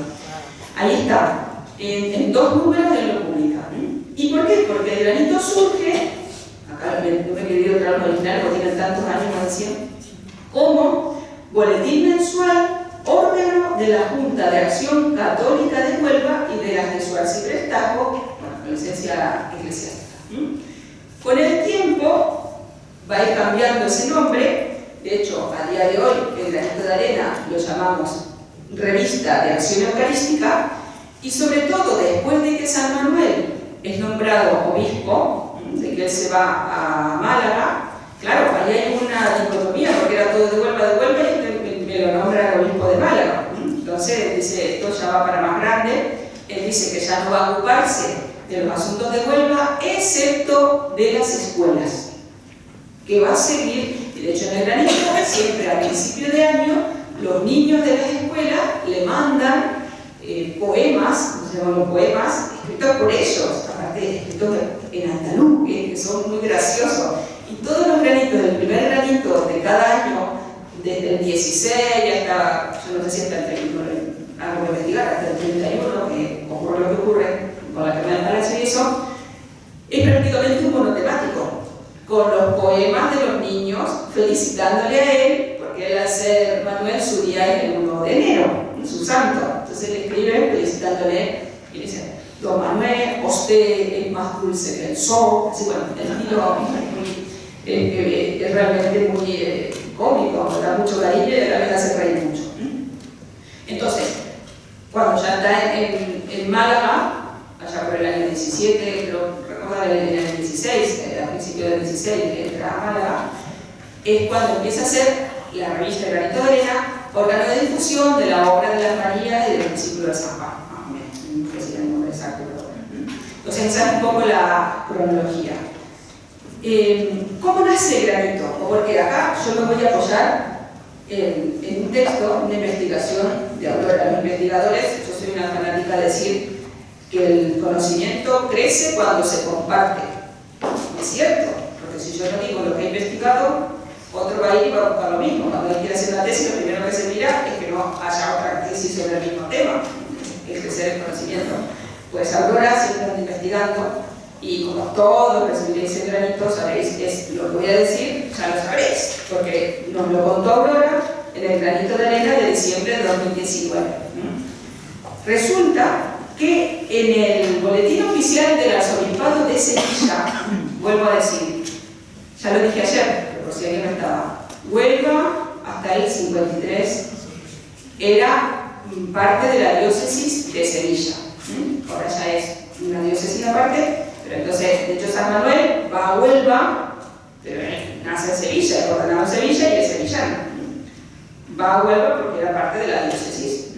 Ahí está, en 2 números él lo publica. ¿Y por qué? Porque el granito surge, acá no me he querido traer un original porque tienen tantos años, no decía, como boletín mensual, órgano de la Junta de Acción Católica de Huelva y de las de su arciprestazgo, con licencia eclesiástica. Con el tiempo va a ir cambiando ese nombre. De hecho, a día de hoy, el granito de arena lo llamamos Revista de Acción Eucarística, y sobre todo después de que San Manuel es nombrado obispo, de que él se va a Málaga, claro, ahí hay una dicotomía, porque era todo de Huelva, y me lo nombra el obispo de Málaga. Entonces, él dice, esto ya va para más grande. Él dice que ya no va a ocuparse de los asuntos de Huelva, excepto de las escuelas, que va a seguir. Y de hecho, en el granito, siempre a principio de año, los niños de las escuelas le mandan poemas, ¿cómo se llaman los poemas? Escritos por ellos, aparte escritos en andaluz, que son muy graciosos. Y todos los granitos, del primer granito de cada año, desde el 16 hasta, yo no sé si hasta el 31, algo que investigar, hasta el 31, que ocurre lo que ocurre con la Cámara de Palacio y eso, es prácticamente un monotemático, con los poemas de los niños felicitándole a él, porque él hace Manuel su día es el 1 de enero, su santo. Entonces le escribe felicitándole y le dice: Don Manuel, usted es más dulce que el sol. Así, bueno, el estilo es realmente muy cómico, da mucho cariño y a la vez hace reír mucho. Entonces, cuando ya está en Málaga, allá por el año 17, creo recordar el año 16, a principios del 16, entra a Málaga, es cuando empieza a hacer la revista El Granito de Arena, órgano de difusión de la obra de las Marías y de los discípulos de San Juan, más o menos, no sé si era el nombre exacto, pero bueno. Entonces esa es un poco la cronología. ¿Cómo nace el granito? Porque acá yo me voy a apoyar en un texto, una investigación de Aurora. Los investigadores, yo soy una fanática de decir que el conocimiento crece cuando se comparte. Es cierto, porque si yo no digo lo que he investigado, otro va a ir y va a buscar lo mismo. Cuando él quiere hacer una tesis, lo primero que se mira es que no haya otra tesis sobre el mismo tema, es crecer el conocimiento. Pues Aurora siempre anda investigando, y como todos recibiréis el granito, sabréis, lo que voy a decir, ya lo sabréis, porque nos lo contó Aurora en el Granito de Arena de diciembre de 2019. Resulta que en el boletín oficial del Arzobispado de Sevilla, vuelvo a decir, ya lo dije ayer, pero por si alguien no estaba, Huelva hasta el 53 era parte de la diócesis de Sevilla. Ahora ya es una diócesis aparte, pero entonces, de hecho, San Manuel va a Huelva, pero nace en Sevilla, es ordenado en Sevilla y es sevillano. Va a Huelva porque era parte de la diócesis.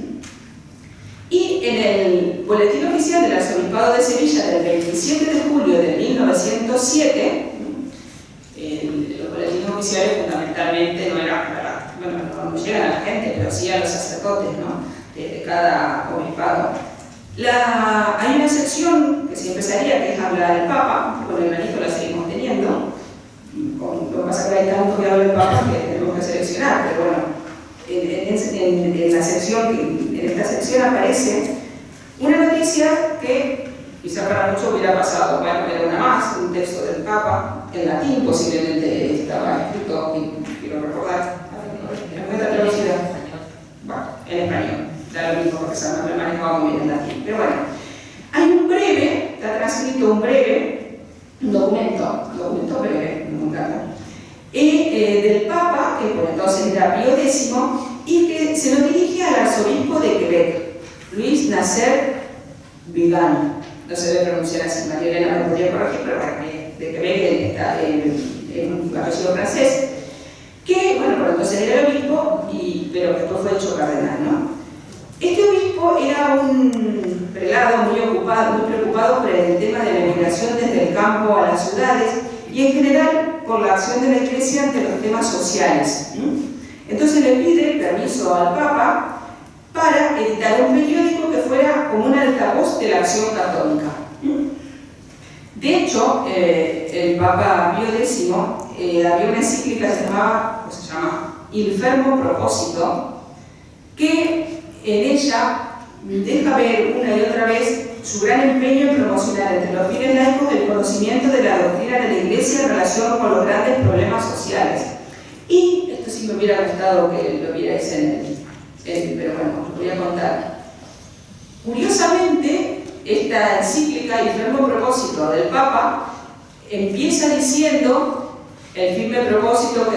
Y en el boletín oficial del Arzobispado de Sevilla del 27 de julio de 1907, los boletines oficiales fundamentalmente no eran para, bueno, no llegan a la gente, pero sí a los sacerdotes, ¿no?, de cada obispado. Hay una sección que se empezaría, que es hablar del Papa. Con el granito la seguimos teniendo. Lo que pasa es que hay tanto que habla del Papa que tenemos que seleccionar, pero bueno, en esta sección aparece una noticia que quizá para muchos hubiera pasado, bueno, era una más, un texto del Papa, en latín posiblemente estaba escrito, quiero recordar, bueno, en español. Da lo mismo porque San Manuel manejaba muy bien el latín. Pero bueno, hay un breve, está transcrito un documento breve, muy largo, del Papa, que por entonces era Pío X, y que se lo dirige al arzobispo de Quebec, Luis Nasser Vigan. No se debe pronunciar así, María Elena me podría corregir, pero bueno, de Quebec está en un apellido francés, que, bueno, por entonces era el obispo, pero que después fue hecho cardenal, ¿no? Este obispo era un prelado muy preocupado por el tema de la migración desde el campo a las ciudades y en general por la acción de la Iglesia ante los temas sociales. Entonces le pide permiso al Papa para editar un periódico que fuera como un altavoz de la acción católica. De hecho, el Papa Pío X había una encíclica que se llama Il Fermo Proposito, que en ella deja ver una y otra vez su gran empeño en promocionar entre los fieles laicos el conocimiento de la doctrina de la Iglesia en relación con los grandes problemas sociales. Y esto sí me hubiera gustado que lo vierais pero bueno, os voy a contar. Curiosamente, esta encíclica y firme propósito del Papa empieza diciendo el firme propósito que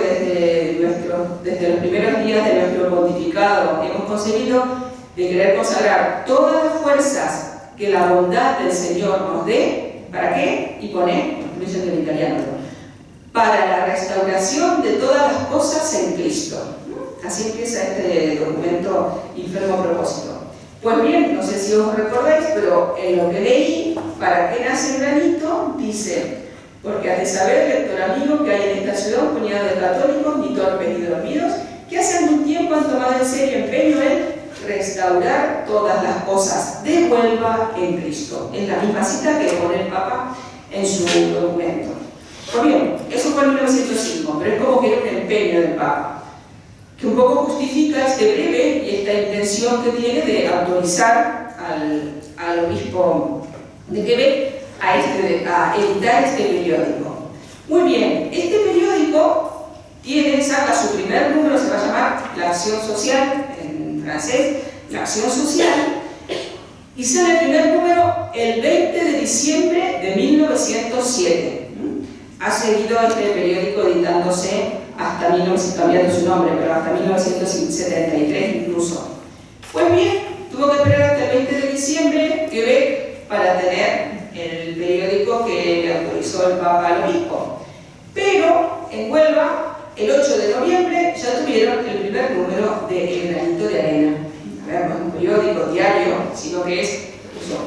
desde los primeros días de nuestro pontificado hemos concebido de querer consagrar todas las fuerzas que la bondad del Señor nos dé ¿para qué? Y pone, lo dicen en italiano, para la restauración de todas las cosas en Cristo. Así empieza este documento Infermo Propósito. Pues bien, no sé si os recordáis, pero en lo que leí, ¿para qué nace el granito? Dice, porque has de saber, lector amigo, que hay en esta ciudad un puñado de católicos, ni torpes ni dormidos, que hace algún tiempo han tomado en serio empeño en restaurar todas las cosas de Huelva en Cristo. Es la misma cita que pone el Papa en su documento. Pues bien, eso fue en 1905, pero es como que era un empeño del Papa, que un poco justifica este breve y esta intención que tiene de autorizar al obispo de Quebec a editar este periódico. Muy bien, este periódico saca su primer número, se va a llamar La Acción Social, en francés, La Acción Social, y sale el primer número el 20 de diciembre de 1907. Ha seguido este periódico editándose hasta 1900, cambiando su nombre, pero hasta 1973 incluso. Pues bien, tuvo que esperar hasta el 20 de diciembre Quebec para tener el periódico que le autorizó el Papa al obispo. Pero en Huelva, el 8 de noviembre, ya tuvieron el primer número de El Granito de Arena. A ver, no es un periódico diario, sino que es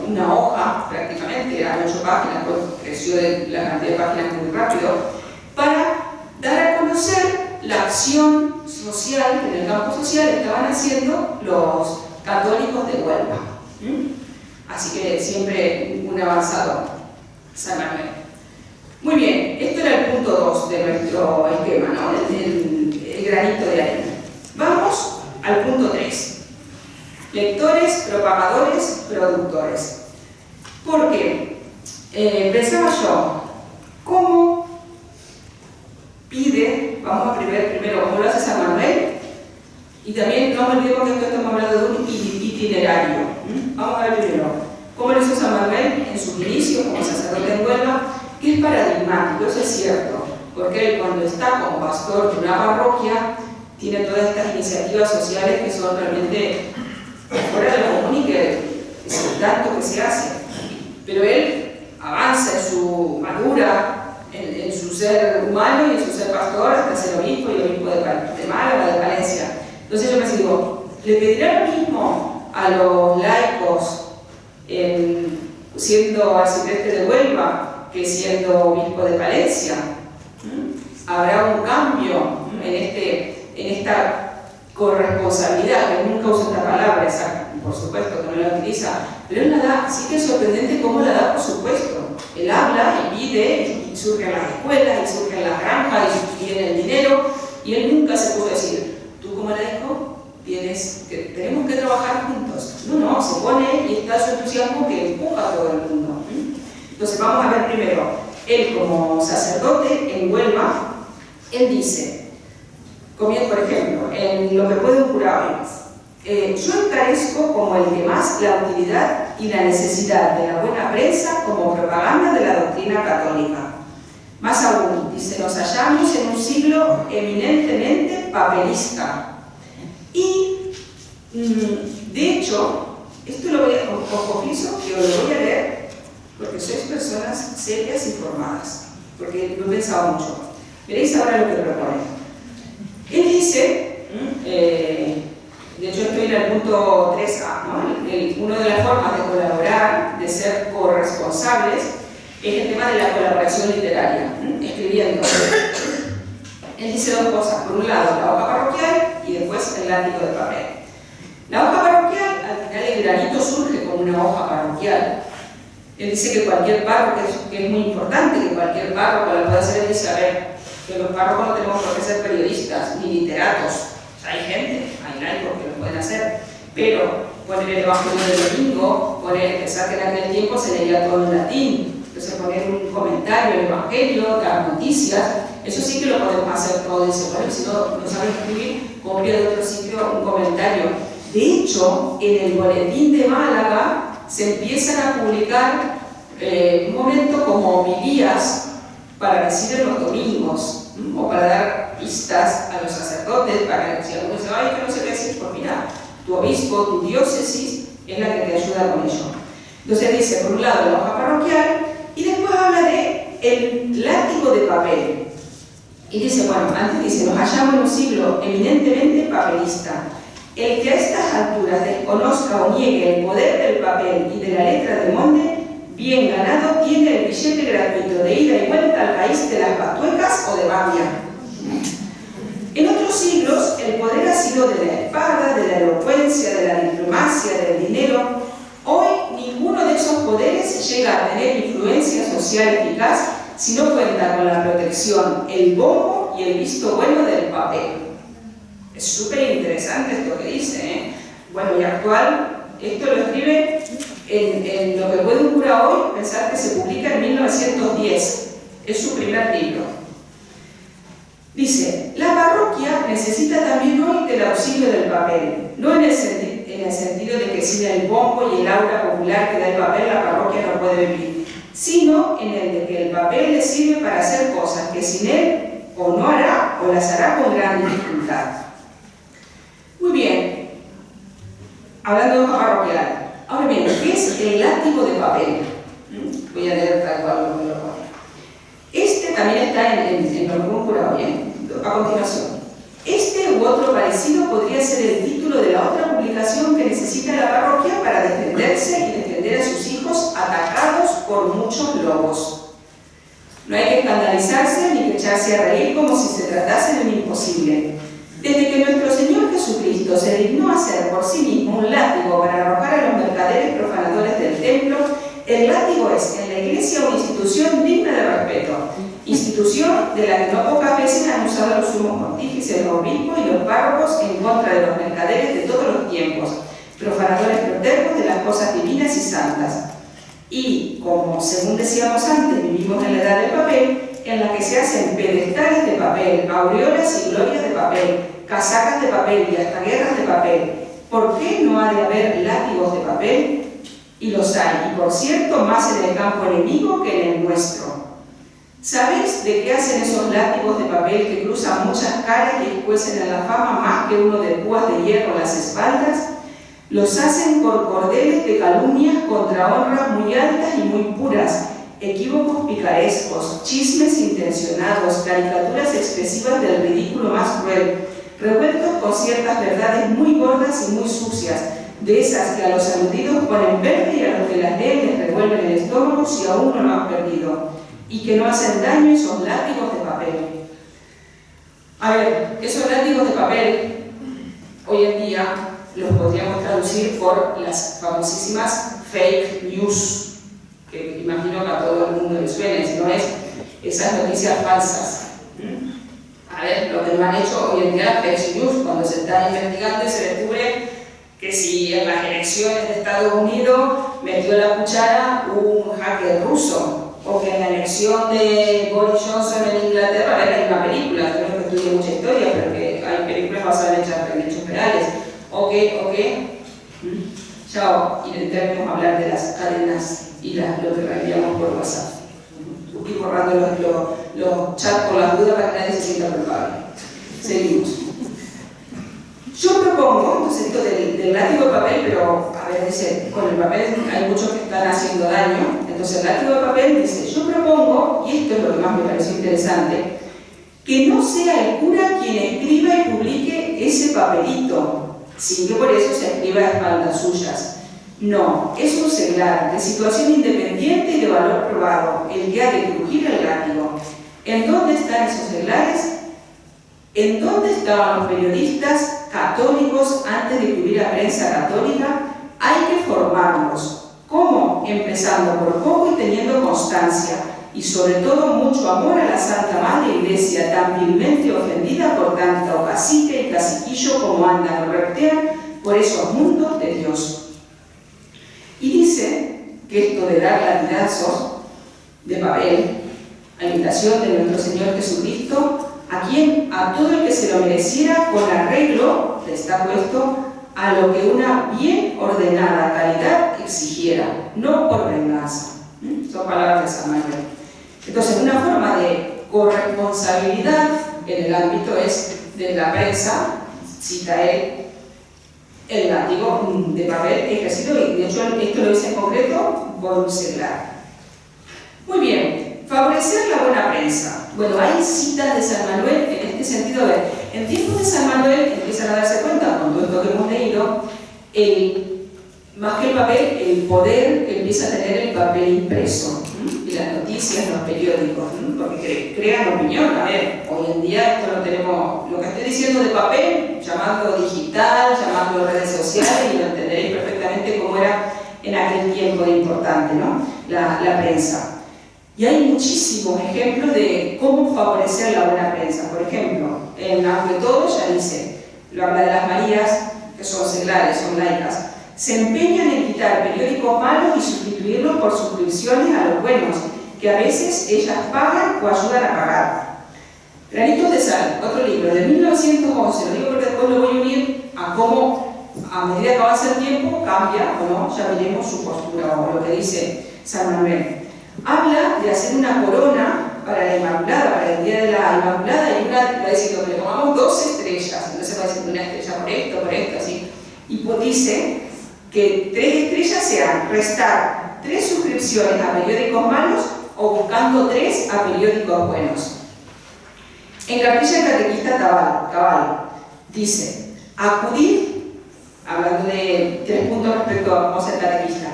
una hoja prácticamente, eran 8 páginas, pues creció la cantidad de páginas muy rápido, para dar a conocer la acción social que en el campo social estaban haciendo los católicos de Huelva. Así que siempre un avanzado San Manuel. Muy bien, esto era el punto 2 de nuestro esquema, ¿no? El granito de arena. Vamos al punto 3. Lectores, propagadores, productores. Porque pensaba yo, ¿cómo pide? Vamos a ver primero cómo lo hace San Manuel, y también no me olvidemos que esto estamos hablando de un itinerario. Vamos a ver primero cómo lo hizo San Manuel en sus inicios como sacerdote en Huelva, que es paradigmático, eso es cierto, porque él cuando está como pastor de una parroquia tiene todas estas iniciativas sociales que son realmente fuera de lo común y que es el tanto que se hace, pero él avanza en su madura, en su ser humano y en su ser pastor hasta ser obispo y obispo de Málaga, de Valencia. Entonces yo me digo, ¿le pedirá lo mismo a los laicos siendo arcipreste de Huelva que siendo obispo de Valencia? ¿Habrá un cambio en esta corresponsabilidad, que nunca usa esta palabra, por supuesto que no la utiliza, pero él la da, sí que es sorprendente cómo la da, por supuesto. Él habla y pide, y surgen las escuelas, y surgen las granjas, y viene el dinero, y él nunca se pudo decir, tú como laico tenemos que trabajar juntos. No, se pone y está su entusiasmo que empuja a todo el mundo. Entonces vamos a ver primero, él como sacerdote en Huelva, él dice, por ejemplo, en lo que puede ocurrir hoy, yo encarezco como el que más la utilidad y la necesidad de la buena prensa como propaganda de la doctrina católica. Más aún, dice, nos hallamos en un siglo eminentemente papelista. Y, de hecho, esto os confieso que os lo voy a leer porque sois personas serias y formadas, porque lo he pensado mucho. Veréis ahora lo que propone. Él dice, de hecho estoy en el punto 3A, ¿no? Una de las formas de colaborar, de ser corresponsables, es el tema de la colaboración literaria, escribiendo. Él dice dos cosas, por un lado la hoja parroquial y después el látigo de papel. La hoja parroquial, al final el granito surge como una hoja parroquial. Él dice que cualquier párroco, que es muy importante, que cualquier párroco la pueda hacer. Él dice, a ver, que los párrocos no tenemos por qué ser periodistas ni literatos. O sea, hay gente, hay laicos que lo pueden hacer, pero poner el evangelio del domingo, pensar que en aquel tiempo se leía todo en latín, entonces poner un comentario del evangelio, dar noticias, eso sí que lo podemos hacer todo. Dice, bueno, si no sabes escribir, copia de otro sitio un comentario. De hecho, en el boletín de Málaga se empiezan a publicar un momento como homilías para decir en los domingos, o para dar pistas a los sacerdotes, para que si alguno dice, ay, que no sé qué decir, pues mira, tu obispo, tu diócesis es la que te ayuda con ello. Entonces dice, por un lado, la hoja parroquial, y después habla de el látigo de papel. Y dice, bueno, antes dice, nos hallamos en un siglo eminentemente papelista. El que a estas alturas desconozca o niegue el poder del papel y de la letra de Monde, bien ganado tiene el billete gratuito de ida y vuelta al país de las Batuecas o de Bavia. En otros siglos, el poder ha sido de la espada, de la elocuencia, de la diplomacia, del dinero. Hoy, ninguno de esos poderes llega a tener influencia social eficaz si no cuenta con la protección, el bombo y el visto bueno del papel. Es súper interesante esto que dice, ¿eh? Bueno, y actual, esto lo escribe en lo que puede un cura hoy, pensar que se publica en 1910. Es su primer libro. Dice, la parroquia necesita también hoy del auxilio del papel, no en el sentido de que sin el bombo y el aura popular que da el papel la parroquia no puede vivir, sino en el de que el papel le sirve para hacer cosas que sin él o no hará o las hará con gran dificultad. Muy bien, hablando de parroquial. Ahora bien, ¿qué es el látigo de papel? Voy a leer tal cual lo que lo pone. Este también está en algún curado, ¿bien? A continuación. Este u otro parecido podría ser el título de la otra publicación que necesita la parroquia para defenderse y defender a sus hijos atacados por muchos lobos. No hay que escandalizarse ni que echarse a reír como si se tratase de un imposible. Desde que nuestro Señor Jesucristo se dignó hacer por sí mismo un látigo para arrojar a los mercaderes profanadores del templo, el látigo es en la Iglesia una institución digna de respeto, institución de la que no pocas veces han usado los sumos pontífices, los obispos y los párrocos en contra de los mercaderes de todos los tiempos, profanadores protervos de las cosas divinas y santas. Y, como según decíamos antes, vivimos en la edad del papel, en la que se hacen pedestales de papel, aureolas y glorias de papel, casacas de papel y hasta guerras de papel. ¿Por qué no ha de haber látigos de papel? Y los hay, y por cierto, más en el campo enemigo que en el nuestro. ¿Sabéis de qué hacen esos látigos de papel que cruzan muchas caras y escuecen en la fama más que uno de púas de hierro en las espaldas? Los hacen por cordeles de calumnias contra honras muy altas y muy puras, equívocos picarescos, chismes intencionados, caricaturas expresivas del ridículo más cruel, revueltos con ciertas verdades muy gordas y muy sucias, de esas que a los aludidos ponen verde y a los que las leen les revuelven el estómago si aún no lo han perdido, y que no hacen daño esos látigos de papel. A ver, esos látigos de papel, hoy en día los podríamos traducir por las famosísimas fake news, que imagino que a todo el mundo le suene, si no es esas noticias falsas. A ver, lo que no han hecho hoy en día fake news, cuando se está investigando y se descubre que si en las elecciones de Estados Unidos metió la cuchara un hacker ruso, o que en la elección de Boris Johnson en Inglaterra, a ver, hay una película, yo no estudié mucha historia, pero que hay películas basadas en hechos reales, o que chao, intentaremos hablar de las cadenas y lo que reenviamos por WhatsApp. Y borrando los chats por las dudas para que nadie se sienta culpable. Seguimos. Yo propongo, entonces esto del látigo de papel, pero a ver, dice, con el papel hay muchos que están haciendo daño, entonces el látigo de papel dice, yo propongo, y esto es lo que más me pareció interesante, que no sea el cura quien escriba y publique ese papelito, sin que por eso se escriba a espaldas suyas. No, es un seglar de situación independiente y de valor probado, el que ha de crujir el látigo. ¿En dónde están esos seglares? ¿En dónde estaban los periodistas católicos antes de que hubiera prensa católica? Hay que formarlos. ¿Cómo? Empezando por poco y teniendo constancia, y sobre todo mucho amor a la Santa Madre Iglesia, tan vilmente ofendida por tanto cacique y caciquillo como andan o reptean por esos mundos de Dios. Y dice que esto de dar latigazos de papel, a imitación de nuestro Señor Jesucristo, ¿a quién? A todo el que se lo mereciera con arreglo, le está puesto, a lo que una bien ordenada caridad exigiera, no por venganza. Son palabras de San Manuel. Entonces, una forma de corresponsabilidad en el ámbito es de la prensa, cita él, el látigo de papel ejercido, y de hecho esto lo dice en concreto por un seglar. Muy bien. Favorecer la buena prensa. Bueno, hay citas de San Manuel en este sentido. A ver, en tiempos de San Manuel empiezan a darse cuenta, con todo esto que hemos leído, más que el papel, el poder empieza a tener el papel impreso, y las noticias, los periódicos, porque crean opinión. A ver, hoy en día esto lo tenemos, lo que estoy diciendo de papel, llamarlo digital, llamarlo redes sociales, y lo entenderéis perfectamente cómo era en aquel tiempo de importante, ¿no? La prensa. Y hay muchísimos ejemplos de cómo favorecer la buena prensa. Por ejemplo, en Aunque Todo ya dice, lo habla de las Marías, que son seglares, son laicas, se empeñan en quitar periódicos malos y sustituirlos por suscripciones a los buenos, que a veces ellas pagan o ayudan a pagar. Granitos de Sal, otro libro de 1911, lo digo porque después lo voy a unir a cómo, a medida que avanza el tiempo, cambia o no, ya veremos su postura o lo que dice San Manuel. Habla de hacer una corona para la Inmaculada, para el Día de la Inmaculada, y una, va diciendo que le pongamos 2 estrellas, entonces va diciendo una estrella por esto, así. Y pues dice que 3 estrellas sean restar 3 suscripciones a periódicos malos o buscando 3 a periódicos buenos. En Cartilla del Catequista Cabal dice, acudir, hablando de 3 puntos respecto a cómo ser catequista,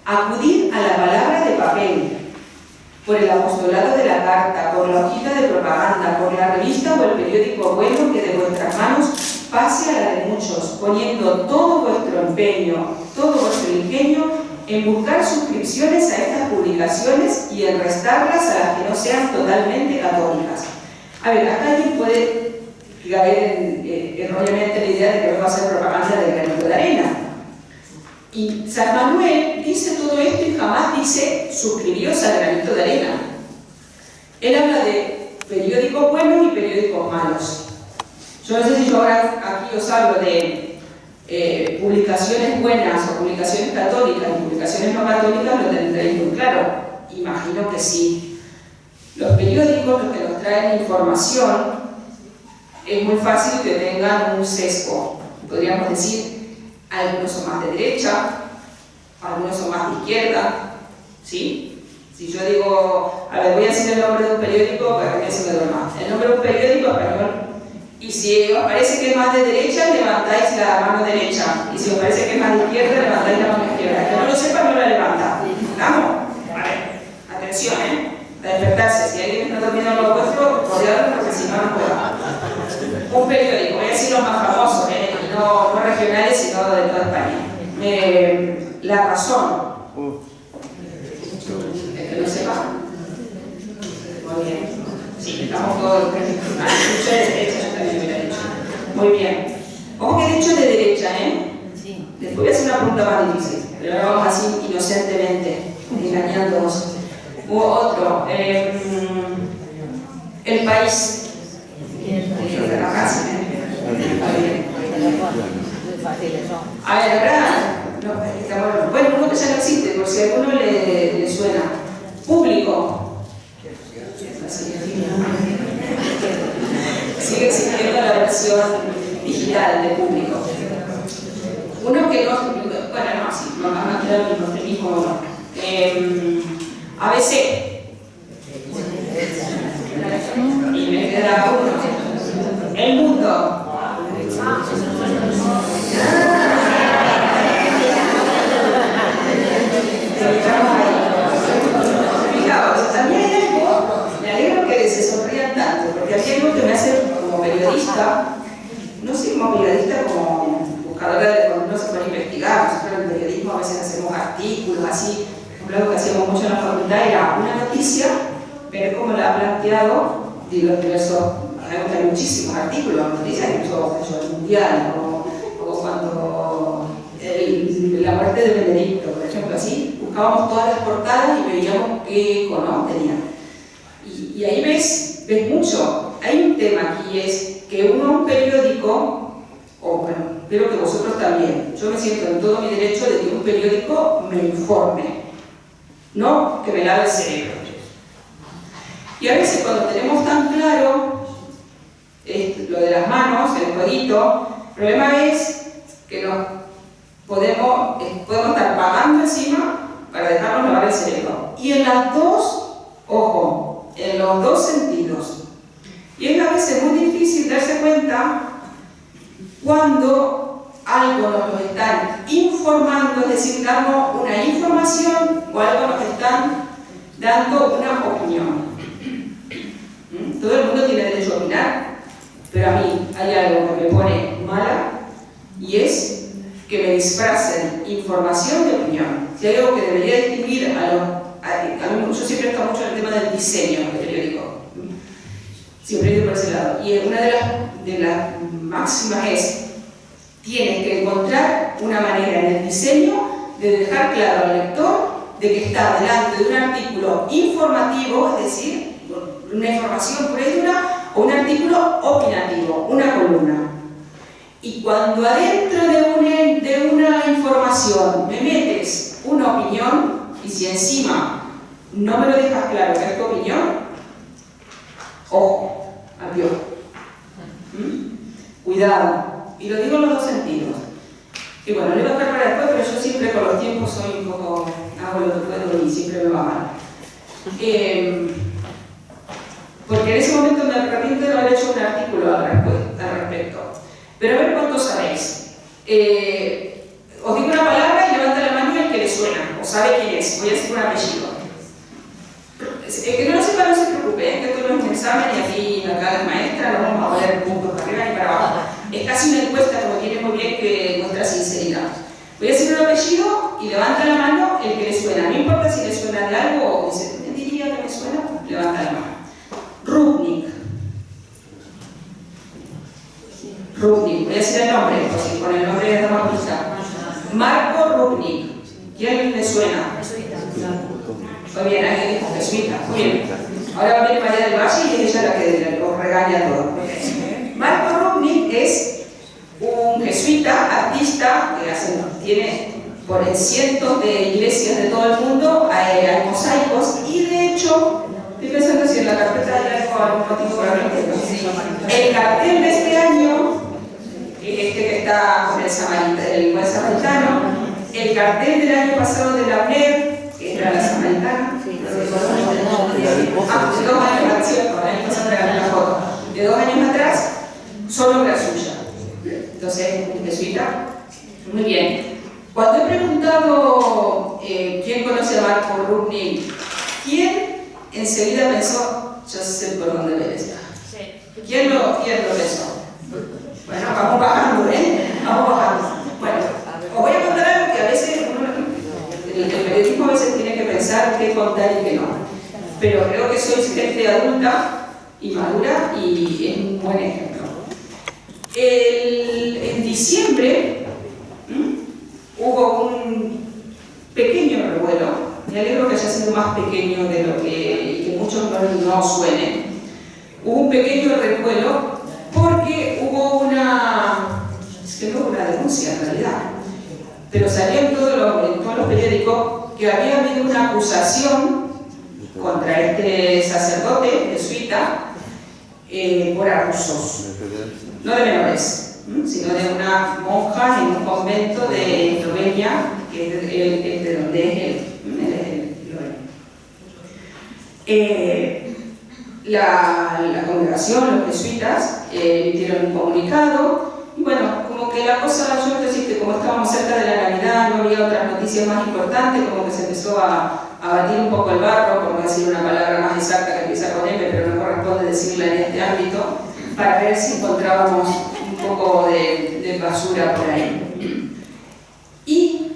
acudir a la palabra de papel, por el apostolado de la carta, por la hojita de propaganda, por la revista o el periódico bueno que de vuestras manos pase a la de muchos, poniendo todo vuestro empeño, todo vuestro ingenio en buscar suscripciones a estas publicaciones y en restarlas a las que no sean totalmente católicas. A ver, acá alguien puede caer erróneamente la idea de que va a hacer propaganda del granito de arena. Y San Manuel dice todo esto y jamás dice suscribíos al granito de arena. Él habla de periódicos buenos y periódicos malos. Yo no sé si yo ahora aquí os hablo de publicaciones buenas o publicaciones católicas y publicaciones no católicas, lo tendréis muy claro. Imagino que sí. Los periódicos, los que nos traen información, es muy fácil que tengan un sesgo. Podríamos decir, algunos son más de derecha, algunos son más de izquierda, ¿sí? Si yo digo, a ver, voy a decir el nombre de un periódico para que se me duerma. El nombre de un periódico español. Y si os parece que es más de derecha, levantáis la mano derecha. Y si os parece que es más de izquierda, levantáis la mano izquierda. Que no lo sepa, no la levanta. ¿Estamos? Vale. Atención, a despertarse. Si alguien está durmiendo en lo vuestro, rodeado, porque si no, no puedo. Un periódico, voy a decir los más famosos, no regionales, sino de toda España. La Razón. Es que lo sepa. Muy bien. Sí, estamos todos. Escuché de derecha, yo también hubiera dicho. Muy bien. Ojo que he dicho de derecha, Sí. Después voy a hacer una pregunta más difícil, pero lo vamos así inocentemente, engañándonos. Otro. El País. A ver, ahora, bueno, uno que ya no existe, por si a alguno le suena. Público. Sigue existiendo la versión digital de Público. Uno que no, bueno, no, sí, no van a quedar el mismo nombre. ABC. Y me queda uno. El Mundo. Fijaos, a mí hay algo, me alegro que se sonrían tanto, porque hay algo que me hace como periodista, no sé como periodista, como buscadora de cuando uno se puede investigar. Nosotros en el periodismo a veces hacemos artículos así. Por ejemplo, algo que hacíamos mucho en la facultad era una noticia, ver cómo la ha planteado los diversos. Hay muchísimos artículos, noticias, incluso el Mundial, o cuando la muerte de Benedicto, por ejemplo, así, buscábamos todas las portadas y veíamos qué eco, ¿no?, tenía. Y ahí ves mucho. Hay un tema aquí, es que un periódico, o bueno, espero que vosotros también, yo me siento en todo mi derecho de que un periódico me informe, no que me lave el cerebro. Y a veces cuando tenemos tan claro lo de las manos, el codito, el problema es que podemos estar pagando encima para dejarnos lavar el cerebro. Y en las dos, ojo, en los dos sentidos. Y es a veces muy difícil darse cuenta cuando algo nos lo están informando, es decir, dando una información, o algo nos están dando una opinión. Todo el mundo tiene derecho a opinar, pero a mí hay algo que me pone mala, y es que me disfracen información de opinión. Si hay algo que debería distinguir yo siempre he estado mucho en el tema del diseño del periódico. Siempre he ido por ese lado. Y una de las máximas es: tienes que encontrar una manera en el diseño de dejar claro al lector de que está delante de un artículo informativo, es decir, una información pura y dura, o un artículo opinativo, una columna. Y cuando adentro de una información me metes una opinión, y si encima no me lo dejas claro que es tu opinión, ojo, adiós. Cuidado. Y lo digo en los dos sentidos. Y bueno, lo iba a dejar para después, pero yo siempre con los tiempos soy un poco, hago lo que puedo y siempre me va mal. Porque en ese momento me arrepiento de haber hecho un artículo al respecto. Pero a ver cuántos sabéis. Os digo una palabra y levanta la mano el que le suena, o sabe quién es. Voy a decir un apellido. Que no lo sepa, no se preocupe, que esto no es un examen y aquí acá es maestra, no vamos a poner puntos para arriba ni para abajo. Es casi una encuesta, como tiene muy bien que nuestra sinceridad. Voy a decir un apellido y levanta la mano el que le suena. No importa si le suena de algo o dice, ¿me diría que me suena? Levanta la mano. Rupnik. Rupnik, voy a decir el nombre, porque con el nombre le damos pista. Marco Rupnik. ¿Quién le suena? Muy bien, alguien dijo jesuita. Muy bien. Ahora va a venir María del Valle y es ella la que os regaña todo. Marco Rupnik es un jesuita, artista, que tiene por cientos de iglesias de todo el mundo, hay mosaicos, y de hecho, estoy pensando si en la carpeta hay algún motivo para no entiendo. El cartel de este año, este que está con el buen samaritano, el cartel del año pasado de la UNED, que era la samaritana, de 2 años atrás, la foto, de 2 años atrás, son obra suya. Entonces, jesuita, muy bien. Cuando he preguntado quién conoce a Marco Rupnik, ¿quién enseguida pensó, yo sé por dónde ver esta? ¿Quién lo pensó? Bueno, vamos bajando, Vamos bajando. Bueno, os voy a contar algo que a veces el periodismo a veces tiene que pensar qué contar y qué no. Pero creo que sois gente adulta y madura y es un buen ejemplo. En diciembre hubo un pequeño revuelo. Me alegro que haya sido más pequeño de lo que muchos no suenen. Hubo un pequeño revuelo porque hubo una denuncia en realidad, pero salió en todos los periódicos que había habido una acusación contra este sacerdote jesuita por abusos, no de menores, sino de una monja en un convento de Eslovenia, que es de donde es él. La congregación, los jesuitas, emitieron un comunicado y bueno, como que la cosa, yo quiero decir que como estábamos cerca de la Navidad, no había otras noticias más importantes, como que se empezó a batir un poco el barro, por no decir una palabra más exacta que empieza con M, pero no corresponde decirla en este ámbito, para ver si encontrábamos un poco de basura por ahí. Y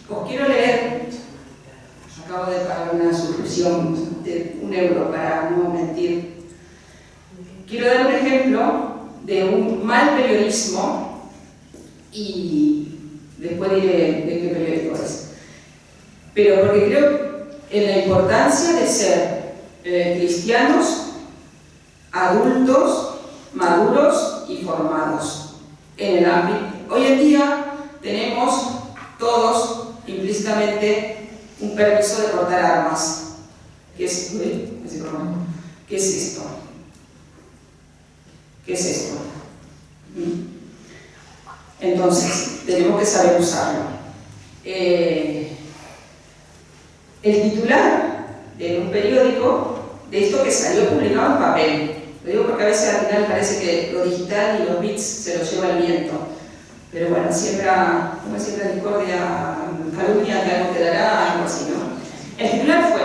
os quiero leer, acabo de pagar una suscripción de €1 para no mentir. Quiero dar un ejemplo de un mal periodismo y después diré de qué periódico es. Pero porque creo en la importancia de ser cristianos, adultos, maduros y formados en el ámbito. Hoy en día tenemos todos implícitamente un permiso de portar armas. ¿Qué es esto? ¿Qué es esto? ¿Qué es esto? Entonces, tenemos que saber usarlo. El titular de un periódico de esto que salió publicado en papel. Lo digo porque a veces al final parece que lo digital y los bits se los lleva el viento. Pero bueno, como siempre discordia, calumnia, que algo quedará, algo así, ¿no? El titular fue: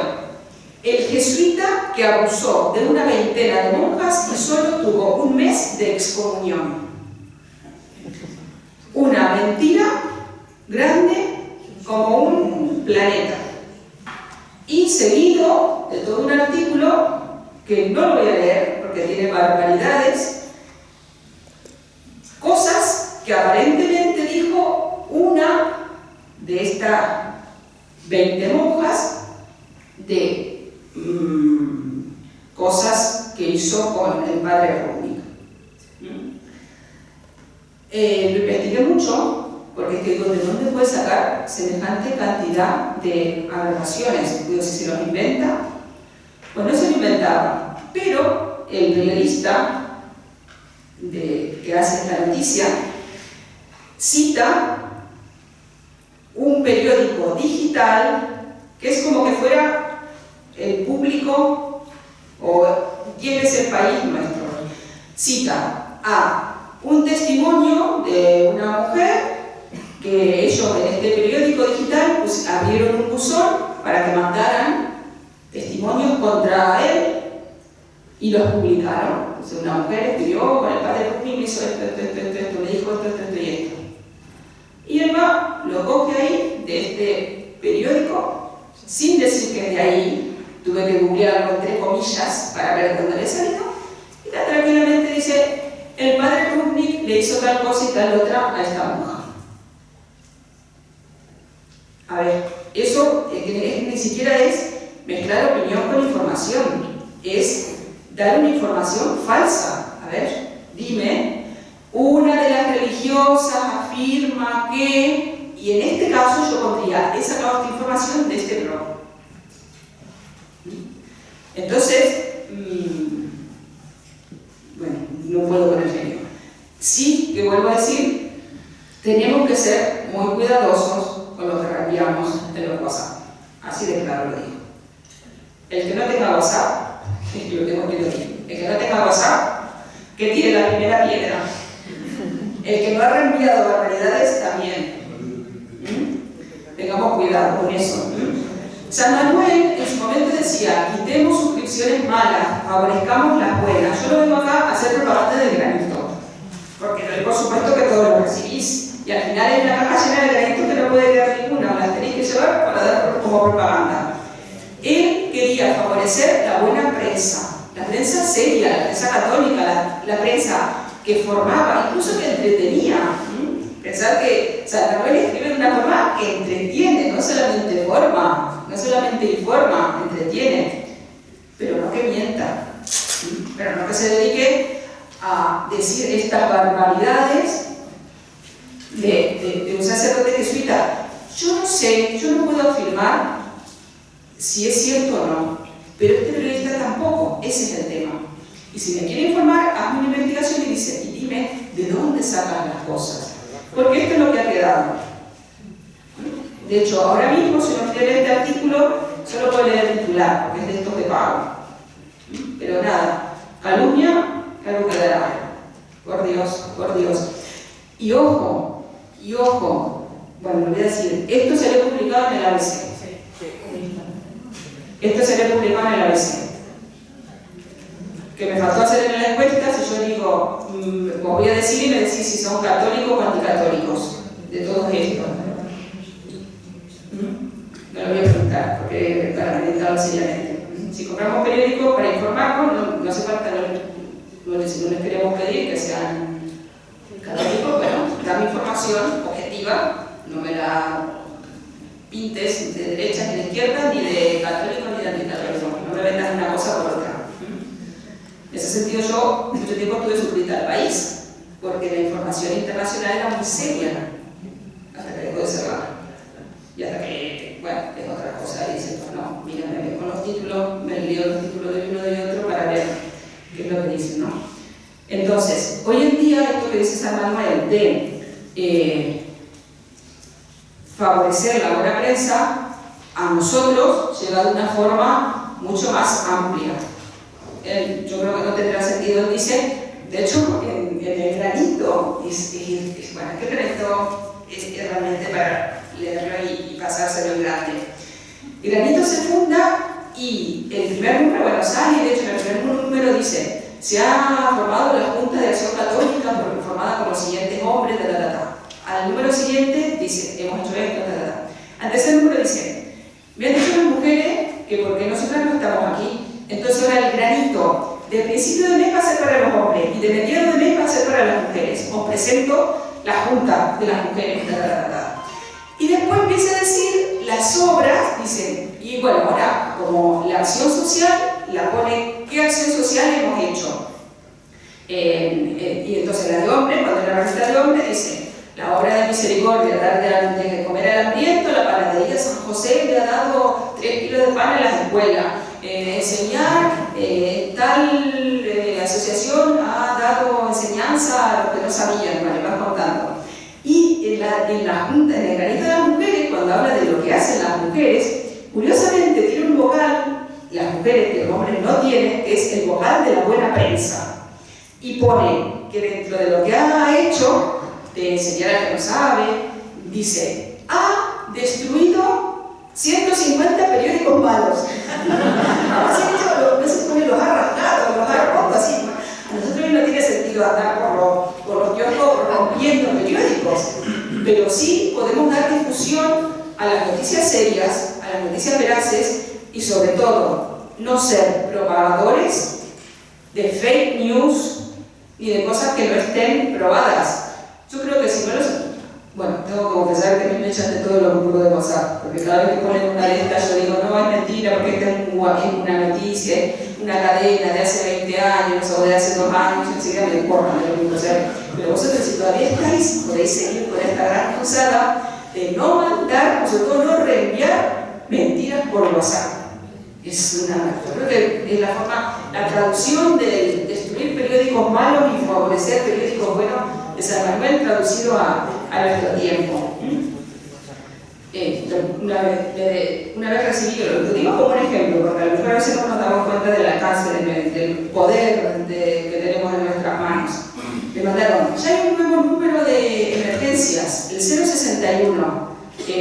el jesuita que abusó de una veintena de monjas y solo tuvo un mes de excomunión. Una mentira grande como un planeta. Y seguido de todo un artículo que no lo voy a leer porque tiene barbaridades, cosas que aparentemente dijo una de estas 20 monjas, de cosas que hizo con el padre Rubnik. Lo investigué mucho porque es que ¿de dónde puede sacar semejante cantidad de aberraciones? Digo, si se los inventa, pues no se lo inventaba, pero el periodista que hace esta noticia cita un periódico digital que es como que fuera el público o quién es el país nuestro. Cita a un testimonio de una mujer que ellos en este periódico digital pues, abrieron un buzón para que mandaran testimonios contra él y los publicaron. Entonces una mujer escribió: con el padre Rubnik me hizo esto, me dijo esto y esto. Y él va, lo coge ahí de este periódico, sin decir que es de ahí, tuve que googlearlo entre comillas para ver dónde le salió, y tranquilamente dice: el padre Rubnik le hizo tal cosa y tal otra a esta monja. A ver, eso ni siquiera es mezclar opinión con información, es dar una información falsa. A ver, dime, una de las religiosas afirma que, y en este caso yo pondría, he sacado esta información de este blog. Entonces, bueno, no puedo con el genio. Sí, que vuelvo a decir, tenemos que ser muy cuidadosos con lo que reenviamos en los WhatsApp. Así de claro lo digo. El que no tenga WhatsApp, lo tengo que decir, el que no tenga WhatsApp, que tire la primera piedra. El que no ha reenviado barbaridades también. Tengamos cuidado con eso. San Manuel en su momento decía: quitemos suscripciones malas, favorezcamos las buenas. Yo no vengo acá a hacer propaganda del granito, porque por supuesto que todos lo recibís. Y al final es una caja llena de granitos que no puede quedar ninguna, las tenéis que llevar para dar como propaganda. Él quería favorecer la buena prensa, la prensa seria, la prensa católica, la prensa que formaba, incluso que entretenía. Pensar que San Manuel escribe de una forma que entretiene, no solamente forma, no solamente informa, entretiene, pero no que mienta, pero no que se dedique a decir estas barbaridades de un sacerdote jesuita. Yo no sé, yo no puedo afirmar si es cierto o no, pero este periodista tampoco, ese es el tema. Y si me quiere informar, hazme una investigación y dice, y dime de dónde sacan las cosas, porque esto es lo que ha quedado. De hecho, ahora mismo, si uno quiere leer este artículo, solo puede leer el titular, porque es de estos de pago. Pero nada, calumnia, algo quedará. Por Dios, por Dios. Y ojo, bueno, lo voy a decir, esto se le ha publicado en el ABC. Esto se le ha publicado en el ABC. Que me faltó hacer en la encuesta, si yo digo, os voy a decir y me decís si son católicos o anticatólicos de todos estos. No lo voy a preguntar, porque para meditarlo seriamente. Si compramos periódicos para informarnos, no hace falta, no les queremos pedir que sean católicos, bueno, dame información objetiva, no me la pintes de derecha ni de izquierda, ni de católico ni de anticatólico, no me vendas una cosa por otra. En ese sentido yo mucho tiempo tuve suscrita al país, porque la información internacional era muy seria, hasta que dejó de serla. Y hasta que, bueno, es otra cosa, y dice, pues no, mira, me veo con los títulos, me leo los títulos de uno y de otro para ver qué es lo que dicen, ¿no? Entonces, hoy en día, esto que dice San Manuel de favorecer la buena prensa, a nosotros llega de una forma mucho más amplia. yo creo que no tendrá sentido, dice, de hecho, en el granito, bueno, que el granito es realmente para leerlo y pasárselo en grande. El granito se funda y el primer número, bueno, sale, de hecho, en el primer número dice, se ha formado la Junta de Acción Católica formada por los siguientes hombres, Al número siguiente dice, hemos hecho esto, Al tercer número dice, me han dicho las mujeres que porque nosotras no estamos aquí, entonces ahora el granito de principio de mes va a ser para los hombres y de mediados de mes va a ser para las mujeres. Os presento la Junta de las mujeres, Y después empieza a decir las obras, dice, y bueno, ahora como la acción social, la pone, ¿qué acción social hemos hecho? Y entonces la de hombre, cuando la revista de hombre dice, la obra de misericordia, dar de comer al hambriento, la panadería San José le ha dado 3 kilos de pan en las escuelas, enseñar, tal asociación ha dado enseñanza a los que no sabían, vale, vas contando. Y en la Junta, en el granito de las mujeres, cuando habla de lo que hacen las mujeres, curiosamente tiene un vocal, las mujeres que los hombres no tienen, que es el vocal de la buena prensa. Y pone que dentro de lo que ha hecho, de enseñar a que no sabe, dice, ha destruido 150 periódicos malos. No se pone los ha rasgado, los ha roto así. A nosotros no tiene sentido andar por los kioscos rompiendo periódicos, pero sí podemos dar difusión a las noticias serias, a las noticias veraces y sobre todo no ser propagadores de fake news ni de cosas que no estén probadas. Yo creo que si no los... Bueno, tengo que confesar que a mí me echan de todos los grupos de WhatsApp, porque cada vez que ponen una de estas yo digo, no, es mentira, porque esta es una noticia, una cadena de hace 20 años o de hace 2 años, enseguida me importan de lo mismo. O sea, pero vosotros si todavía estáis, podéis seguir con esta gran cruzada de no mandar, o sobre todo no reenviar mentiras por WhatsApp. Yo creo que es la traducción de destruir periódicos malos y favorecer periódicos buenos de San Manuel traducido a nuestro tiempo. Una vez recibí, lo digo como un ejemplo, porque a lo mejor a veces no nos damos cuenta del alcance, del poder que tenemos en nuestras manos. Me mandaron, ya hay un nuevo número de emergencias, el 061,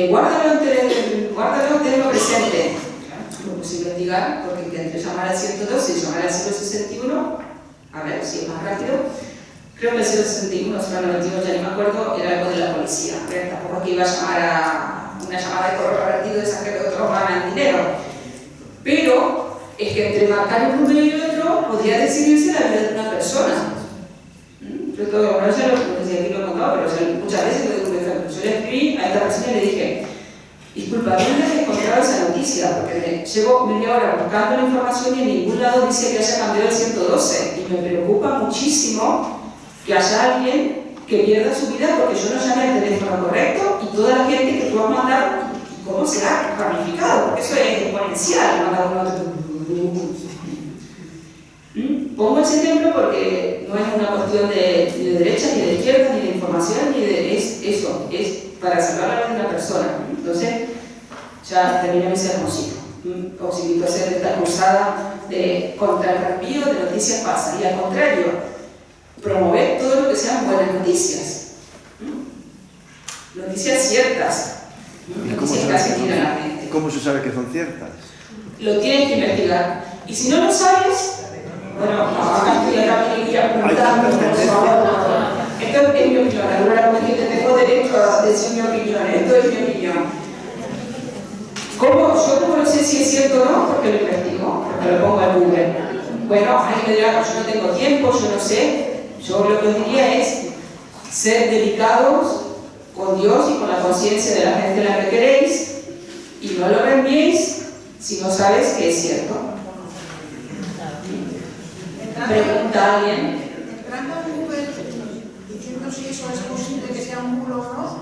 guárdalo, tenlo presente. Lo puse a investigar, porque entre llamar al 112 y llamar al 061, a ver si es más rápido. Creo que el 061 o 091, ya ni me acuerdo, era algo de la policía. Pero tampoco que iba a llamar a una llamada de correo revertido de esas que otros ganan dinero. Pero es que entre marcar un número y otro podría decidirse la vida de una persona. Yo todo, bueno, ya lo decía aquí, lo he contado, pero muchas veces lo digo un ejemplo. Yo le escribí a esta persona y le dije, disculpa, ¿dónde has encontrado esa noticia? Porque llevo media hora buscando la información y en ningún lado dice que haya cambiado el 112. Y me preocupa muchísimo que haya alguien que pierda su vida porque yo no llamé al teléfono correcto y toda la gente que tú has mandado, ¿cómo será ramificado? Porque eso es exponencial, mandar un otro. Pongo ese ejemplo porque no es una cuestión ni de derecha, ni de izquierda, ni de información, ni de eso, es para salvar la vida de una persona. Entonces, ya terminé mi sermoncito. Os invito a hacer esta cruzada contra el reenvío de noticias falsas y al contrario, promover todo lo que sean buenas noticias. Noticias ciertas. Noticias que hacen ir a la mente. ¿Cómo se sabe que son ciertas? Lo tienes que investigar. Y si no lo sabes, bueno, acá estoy apuntando, por favor. Esto es mi opinión. Alguna vez que tengo derecho a decir mi opinión. Esto es mi opinión. Yo como no sé si es cierto o no, porque lo investigo, porque lo pongo en Google. Bueno, alguien me dirá, yo no tengo tiempo, yo no sé. Yo lo que os diría es ser delicados con Dios y con la conciencia de la gente a la que queréis y no lo reenviéis si no sabes que es cierto. Pregunta a alguien. Entrando en Google, diciendo si eso es posible que sea un bulo o no.